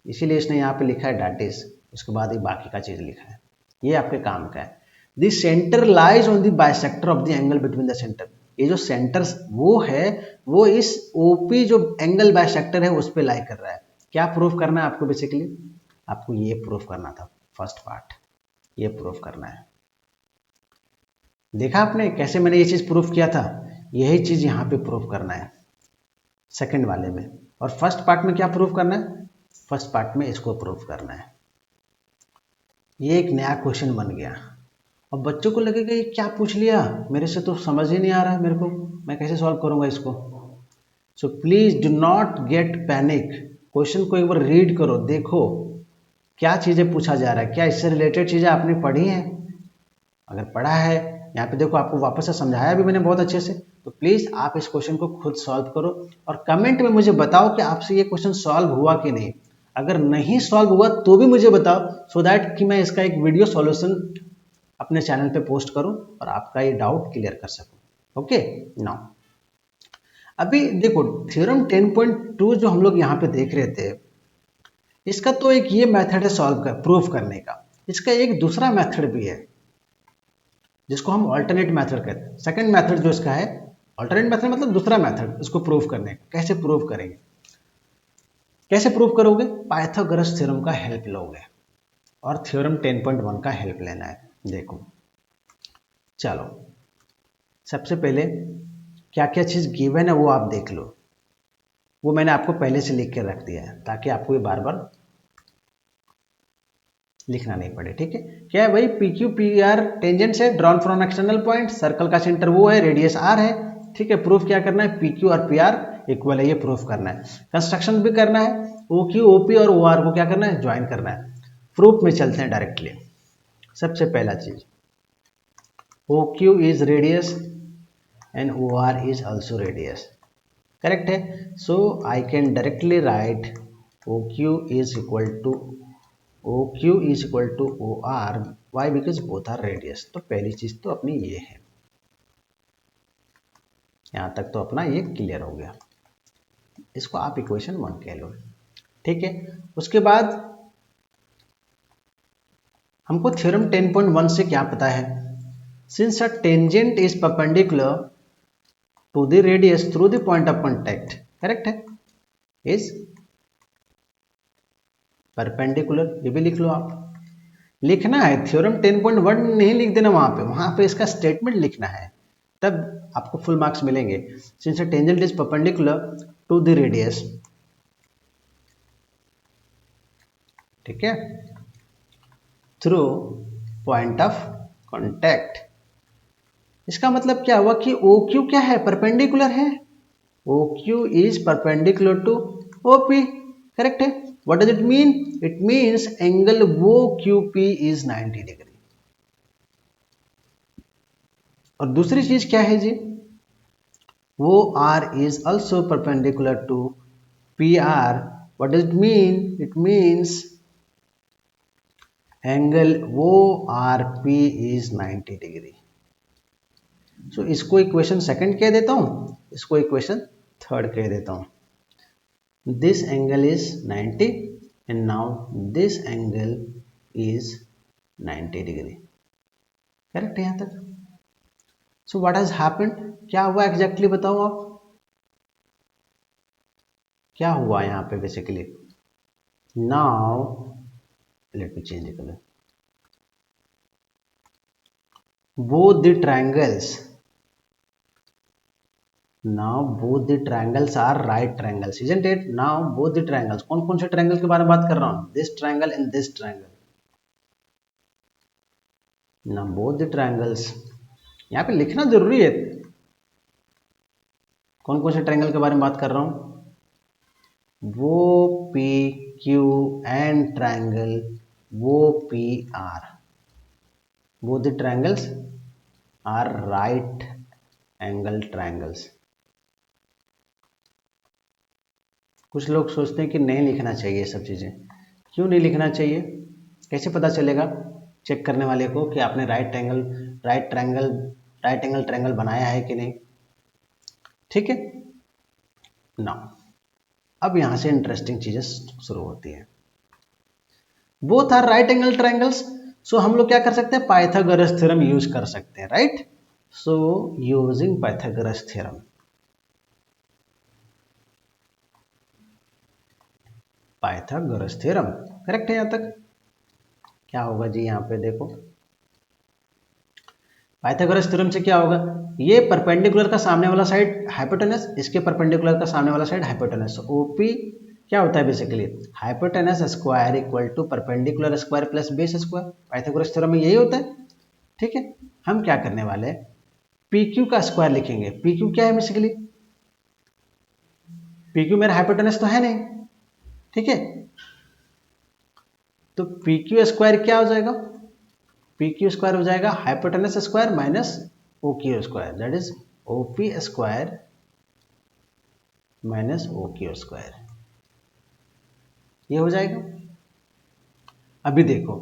इसीलिए इसने यहाँ पे लिखा है दैट इज, उसके बाद ही बाकी का चीज लिखा है, ये आपके काम का है। The centre lies on the bisector of the angle between the centre, ये जो सेंटर वो है, वो इस ओपी जो एंगल बाइसेक्टर है उस पर लाई कर रहा है। क्या प्रूफ करना है आपको? बेसिकली आपको ये प्रूफ करना था, फर्स्ट पार्ट ये प्रूफ करना है। देखा आपने कैसे मैंने ये चीज प्रूफ किया था? यही चीज यहाँ पे प्रूफ करना है सेकंड वाले में। और फर्स्ट पार्ट में क्या प्रूफ करना है? फर्स्ट पार्ट में इसको प्रूफ करना है। ये एक नया क्वेश्चन बन गया। अब बच्चों को लगेगा ये क्या पूछ लिया, मेरे से तो समझ ही नहीं आ रहा है, मेरे को मैं कैसे सॉल्व करूंगा इसको। So please do not get panic, question को एक बार रीड करो, देखो क्या चीजें पूछा जा रहा है, क्या इससे रिलेटेड चीजें आपने पढ़ी हैं। अगर पढ़ा है, यहाँ पे देखो आपको वापस से समझाया भी मैंने बहुत अच्छे से, तो प्लीज आप इस क्वेश्चन को खुद सॉल्व करो और कमेंट में मुझे बताओ कि आपसे ये क्वेश्चन सॉल्व हुआ कि नहीं। अगर नहीं सॉल्व हुआ तो भी मुझे बताओ, सो दैट कि मैं इसका एक वीडियो सॉल्यूशन अपने चैनल पे पोस्ट करूं और आपका ये डाउट क्लियर कर सकूं। ओके, नाउ अभी देखो थ्योरम 10.2 जो हम लोग यहाँ पे देख रहे थे, इसका तो एक ये मेथड है सॉल्व कर प्रूफ करने का। इसका एक दूसरा मेथड भी है जिसको हम अल्टरनेट मेथड कहते हैं। सेकंड मेथड जो इसका है अल्टरनेट मेथड मतलब दूसरा मेथड इसको प्रूफ करने का। कैसे प्रूफ करेंगे, कैसे प्रूफ करोगे? पाइथागोरस थ्योरम का हेल्प लोगे और थ्योरम 10.1 का हेल्प लेना है। देखो चलो सबसे पहले क्या क्या चीज़ गिवन है वो आप देख लो। वो मैंने आपको पहले से लिख के रख दिया है ताकि आपको ये बार बार लिखना नहीं पड़े। ठीक है, क्या है भाई? P Q P R tangent है drawn from external point, circle का सेंटर वो है, रेडियस आर है। ठीक है, प्रूफ क्या करना है? पी क्यू और पी आर इक्वल है, ये प्रूफ करना है। कंस्ट्रक्शन भी करना है, ओ क्यू ओ पी और ओ आर को क्या करना है? ज्वाइन करना है। प्रूफ में चलते हैं डायरेक्टली। सबसे पहला चीज O Q is radius and O R is also radius, correct है। So I can directly write O Q is equal to OQ is equal to OR. Why? Because both are radius. तो पहली चीज तो अपनी ये है, यहां तक तो अपना ये क्लियर हो गया। इसको आप इक्वेशन 1 कह लो। ठीक है, उसके बाद हमको थ्योरम 10.1 से क्या पता है? Since a tangent is perpendicular to the radius through the point of contact, correct है, इज परपेंडिकुलर। ये भी लिख लो आप, लिखना है थ्योरम 10.1 नहीं लिख देना वहां पे इसका स्टेटमेंट लिखना है, तब आपको फुल मार्क्स मिलेंगे। Since a tangent is perpendicular to the radius, ठीक है, थ्रू पॉइंट ऑफ कांटेक्ट। इसका मतलब क्या हुआ कि ओ क्यू क्या है? परपेंडिकुलर है। O Q is perpendicular to O P, correct है। What does it mean? It means angle O Q P is 90 degree. और दूसरी चीज क्या है जी? O R is also perpendicular to P R. What does it mean? It means angle O R P is 90 degree. So इसको equation second कह देता हूं, इसको इक्वेशन थर्ड कह देता हूं। This angle is 90 and now this angle is 90 degree, correct है यहां तक। So what has happened? क्या हुआ एग्जैक्टली बताओ आप, क्या हुआ यहां पे basically? Now let me change the colour. both the triangles, now both the triangles are right triangles, isn't it? Now both the triangles, कौन कौन से ट्रायंगल के बारे में बात कर रहा हूं? this triangle and this triangle. now both the triangles, यहाँ पे लिखना जरूरी है कौन कौन से ट्रायंगल के बारे में बात कर रहा हूं। वो पी क्यू एंड ट्रायंगल वो P are, both the triangles are right angle triangles. कुछ लोग सोचते हैं कि नहीं लिखना चाहिए ये सब चीज़ें। क्यों नहीं लिखना चाहिए? कैसे पता चलेगा चेक करने वाले को कि आपने राइट एंगल ट्रायंगल बनाया है कि नहीं? ठीक है ना, अब यहां से इंटरेस्टिंग चीजें शुरू होती है। Both are right angle triangles, so हम लोग क्या कर सकते हैं? पाइथागोरस थ्योरम यूज कर सकते हैं, right. So using Pythagoras theorem, Pythagoras theorem, correct है यहां तक। क्या होगा जी यहाँ पे देखो, पाइथागोरस थ्योरम से क्या होगा? ये परपेंडिकुलर का सामने वाला साइड हाइपोटेनस, इसके परपेंडिकुलर का सामने वाला साइड हाइपोटेनस। ओपी क्या होता है basically? Hypotenuse square equal to perpendicular square plus base square. Pythagoras theorem में यही होता है, ठीक है। हम क्या करने वाले हैं? पी क्यू का स्क्वायर लिखेंगे। पी क्यू क्या है बेसिकली? पी क्यू मेरा हाइपोटेनस तो है नहीं, ठीक है। तो पी क्यू स्क्वायर क्या हो जाएगा? पी क्यू स्क्वायर हो जाएगा hypotenuse square minus O Q square, that is O P square minus O Q square. ये हो जाएगा। अभी देखो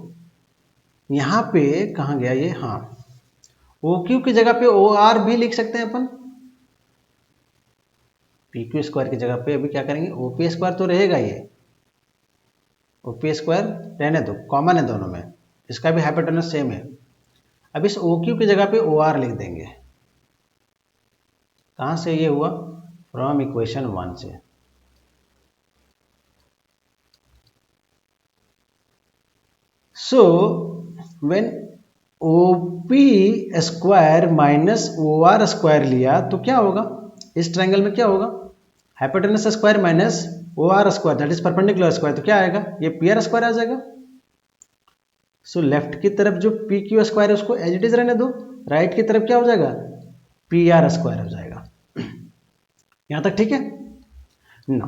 यहाँ पे कहाँ गया ये, हाँ ओ क्यू की जगह पे ओ आर भी लिख सकते हैं अपन। पी क्यू स्क्वायर की जगह पे अभी क्या करेंगे, ओ पी स्क्वायर तो रहेगा, ये ओ पी स्क्वायर रहने दो, कॉमन है दोनों में, इसका भी हाइपोटेनस सेम है। अब इस ओ क्यू की जगह पे ओ आर लिख देंगे। कहाँ से ये हुआ, फ्रॉम इक्वेशन 1 से। So when O P square minus O R square लिया तो क्या होगा, इस ट्रायंगल में क्या होगा, hypotenuse square minus O R square that is perpendicular square, तो क्या आएगा, ये पी आर स्क्वायर आ जाएगा। सो लेफ्ट की तरफ जो पी क्यू स्क्वायर है उसको एज इट इज रहने दो, राइट की तरफ क्या हो जाएगा, पी आर स्क्वायर हो जाएगा। यहां तक ठीक है ना।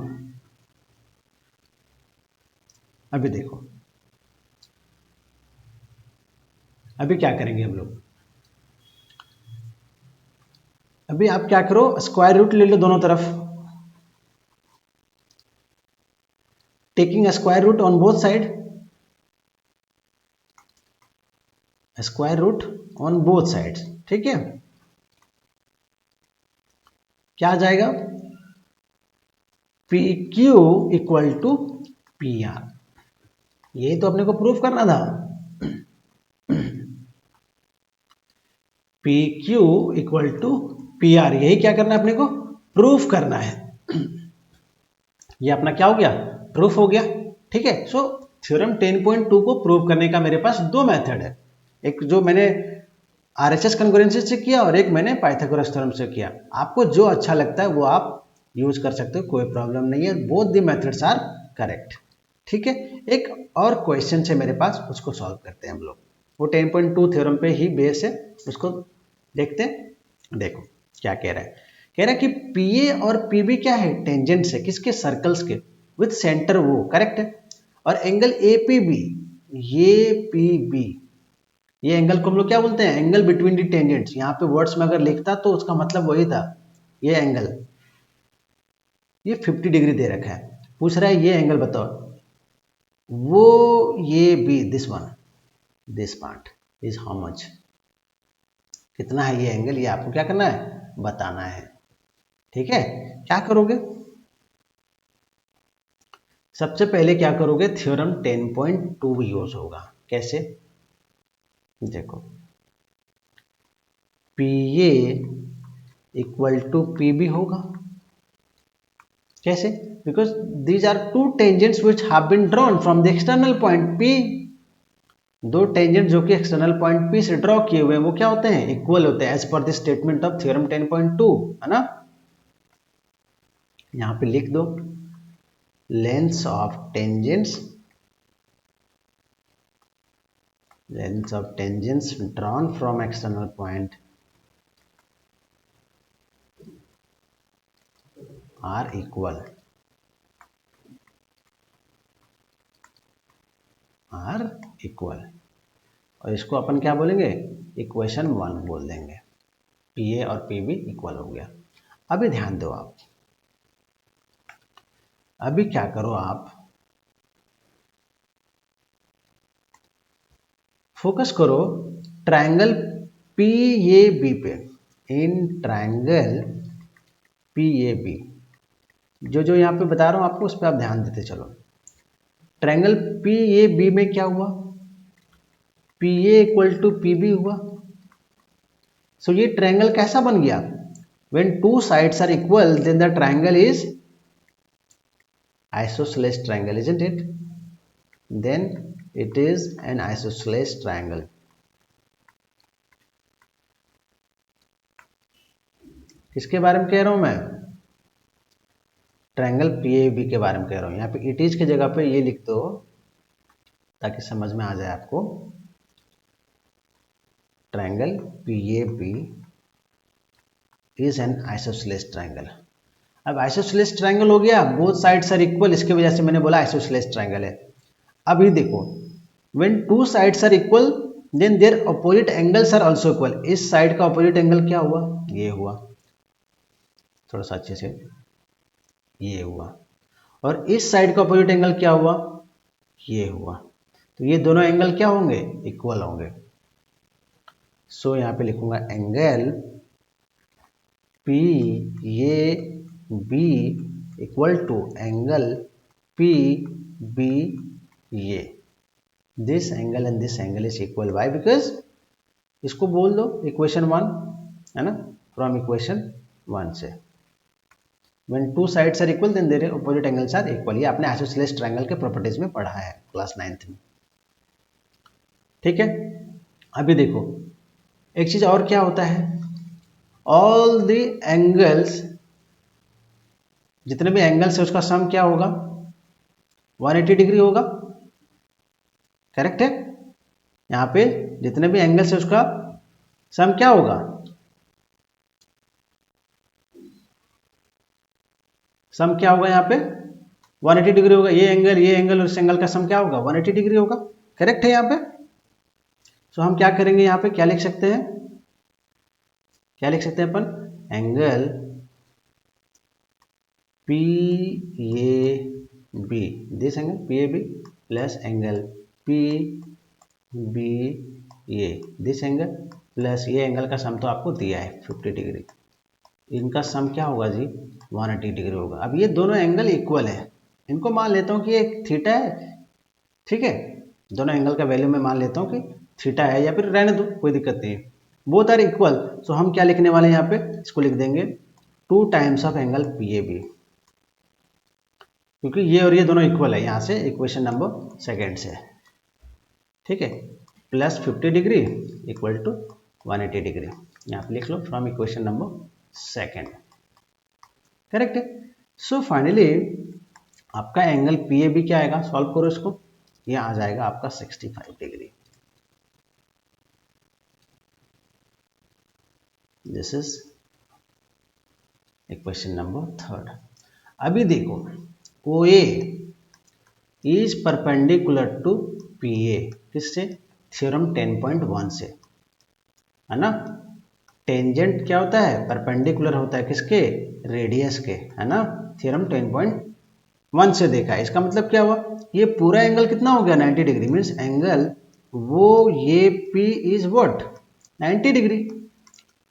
अभी देखो अभी क्या करेंगे हम लोग, अभी आप क्या करो, स्क्वायर रूट ले लो दोनों तरफ, taking square root on both side, square root on both sides, ठीक है। क्या आ जाएगा, P Q equal to P R, यही तो अपने को प्रूफ करना था। P Q equal to P R, यही क्या करना है अपने को, प्रूफ करना है। ये अपना क्या हो गया, प्रूफ हो गया, ठीक है। सो थ्योरम 10.2 को प्रूव करने का मेरे पास दो मेथड है, एक जो मैंने आरएचएस कंकरेंसी से किया और एक मैंने पाइथागोरस थ्योरम से किया। आपको जो अच्छा लगता है वो आप यूज कर सकते हो, कोई प्रॉब्लम नहीं है, both the methods are correct, ठीक है। एक और क्वेश्चन है मेरे पास, उसको सॉल्व करते हैं हम लोग, वो 10.2 थ्योरम पे ही बेस है, उसको देखते हैं। देखो क्या कह रहा है, कह रहा है कि पी ए और पी बी क्या है, टेंजेंट्स है, किसके, सर्कल्स के, विथ सेंटर वो, करेक्ट है। और एंगल ए पी बी, ये पी बी, ये एंगल को हम लोग क्या बोलते हैं, एंगल बिटवीन दी टेंजेंट्स। यहाँ पे वर्ड्स में अगर लिखता तो उसका मतलब वही था, ये एंगल, ये 50 डिग्री दे रखा है, पूछ रहा है ये एंगल बताओ, वो ये B, this one, this part is how much, कितना है ये एंगल, ये आपको क्या करना है, बताना है, ठीक है। क्या करोगे, सबसे पहले क्या करोगे, थ्योरम 10.2 यूज होगा, कैसे, देखो P A equal to P B होगा, कैसे, because these are two tangents which have been drawn from the external point P, दो टेंजेंट जो कि एक्सटर्नल पॉइंट पी से ड्रॉ किए हुए हैं वो क्या होते हैं, इक्वल होते हैं, as per the statement of theorem 10.2, है ना। यहां पे लिख दो, lengths of tangents, lengths of tangents drawn from external point are equal, और इसको अपन क्या बोलेंगे, इक्वेशन 1 बोल देंगे, पी ए और पी बी इक्वल हो गया। अभी ध्यान दो आप, अभी क्या करो आप, फोकस करो ट्रायंगल पी ए बी पे, in triangle P A B, जो जो यहाँ पे बता रहा हूँ आपको उस पर आप ध्यान देते चलो। ट्रायंगल पी ए बी में क्या हुआ, P A equal to P B हुआ। सो ये ट्रायंगल कैसा बन गया, when two sides are equal then the triangle is isosceles triangle, isn't it? Then it is an isosceles triangle. किसके बारे में कह रहा हूं मैं, ट्रायंगल पीएबी के बारे में कह रहा हूं। यहाँ पे इट इज की जगह पे ये लिख दो ताकि समझ में आ जाए आपको, triangle PAB is an isosceles triangle. अब आइसोसेलेस ट्रायंगल हो गया, बोथ साइड्स आर इक्वल, इसकी वजह से मैंने बोला आइसोसेलेस ट्रायंगल है। अब ये देखो, when two sides are equal then their opposite angles are also equal. इस साइड का अपोजिट एंगल क्या हुआ, ये हुआ, थोड़ा सा अच्छे से, ये हुआ। और इस साइड का अपोजिट एंगल क्या हुआ, ये हुआ। तो ये दोनों एंगल क्या होंगे, इक्वल होंगे। सो यहाँ पे लिखूंगा angle P A B equal to angle P B A. This angle and this angle is equal, why, because इसको बोल दो इक्वेशन 1 है ना, फ्रॉम इक्वेशन 1 से when two sides are equal then their opposite angles are equal। ये आपने isosceles triangle के properties में पढ़ा है क्लास 9th में, ठीक है। अभी देखो एक चीज और क्या होता है, ऑल द एंगल्स, जितने भी एंगल्स है उसका सम क्या होगा, 180 डिग्री होगा, करेक्ट है। यहाँ पे जितने भी एंगल्स है उसका सम क्या होगा, सम क्या होगा, यहाँ पे 180 डिग्री होगा। ये एंगल और इस एंगल का सम क्या होगा, 180 डिग्री होगा, करेक्ट है यहाँ पे। सो हम क्या करेंगे, यहाँ पे क्या लिख सकते हैं, क्या लिख सकते हैं अपन, angle P A B, this angle P A B plus angle P B A, this angle plus ये एंगल का सम तो आपको दिया है 50 डिग्री, इनका सम क्या होगा जी, 180 डिग्री होगा। अब ये दोनों एंगल इक्वल है, इनको मान लेता हूँ कि एक थीटा है, ठीक है। दोनों एंगल का वैल्यू मैं मान लेता हूँ कि थीटा है, या फिर रहने दो कोई दिक्कत नहीं है, बोथ आर इक्वल। सो हम क्या लिखने वाले हैं यहाँ पे, इसको लिख देंगे 2 times of angle P A B, क्योंकि ये और ये दोनों इक्वल है, यहाँ से इक्वेशन नंबर 2 से, ठीक है। Plus 50 degree equal to 180 degree, यहाँ पे लिख लो फ्रॉम इक्वेशन नंबर 2, करेक्ट है। सो फाइनली आपका एंगल पी ए बी क्या आएगा, सॉल्व करो इसको, ये आ जाएगा आपका 65 degree. This is equation number 3। अभी देखो O A is perpendicular to P A, किससे, थ्योरम 10.1 से, है ना। टेंजेंट क्या होता है, परपेंडिकुलर होता है किसके, रेडियस के, है ना। थ्योरम 10.1 से देखा है, इसका मतलब क्या हुआ, ये पूरा एंगल कितना हो गया, 90 डिग्री, मीन्स एंगल वो ये पी इज व्हाट, 90 डिग्री।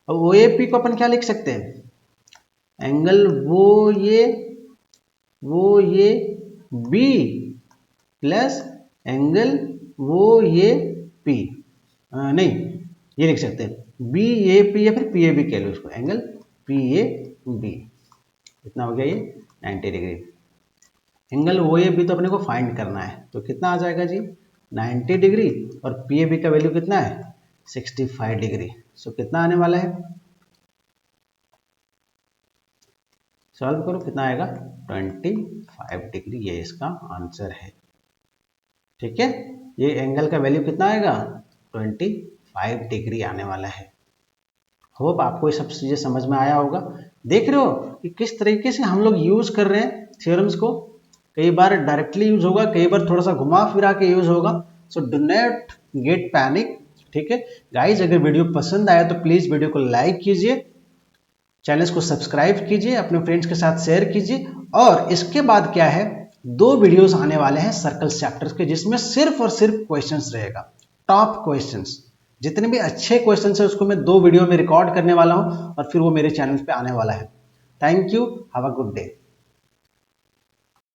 अब ओ ए पी को अपन क्या लिख सकते हैं, एंगल वो ये बी प्लस एंगल वो ये पी, नहीं ये लिख सकते हैं बी ए पी, या फिर पी ए बी कह लो इसको, एंगल पी ए बी, कितना हो गया ये 90 degree. Angle O A B तो अपने को फाइंड करना है, तो कितना आ जाएगा जी 90 डिग्री, और पी ए बी का वैल्यू कितना है 65 डिग्री। सो कितना आने वाला है, सॉल्व करो कितना आएगा 25 डिग्री, ये इसका आंसर है, ठीक है। ये एंगल का वैल्यू कितना आएगा 25 डिग्री आने वाला है। होप आपको ये सब चीजें समझ में आया होगा। देख रहे हो कि किस तरीके से हम लोग यूज कर रहे हैं थ्योरम्स को, कई बार डायरेक्टली यूज होगा, कई बार थोड़ा सा घुमा फिरा के यूज होगा। So do not get panic, ठीक है गाइज। अगर वीडियो पसंद आया तो प्लीज वीडियो को लाइक कीजिए, चैनल को सब्सक्राइब कीजिए, अपने फ्रेंड्स के साथ शेयर कीजिए। और इसके बाद क्या है, 2 वीडियोस आने वाले हैं सर्कल चैप्टर्स के, जिसमें सिर्फ और सिर्फ क्वेश्चंस रहेगा, टॉप क्वेश्चंस, जितने भी अच्छे क्वेश्चंस है उसको मैं 2 वीडियो में रिकॉर्ड करने वाला हूं, और फिर वो मेरे चैनल पे आने वाला है। Thank you, have a good day.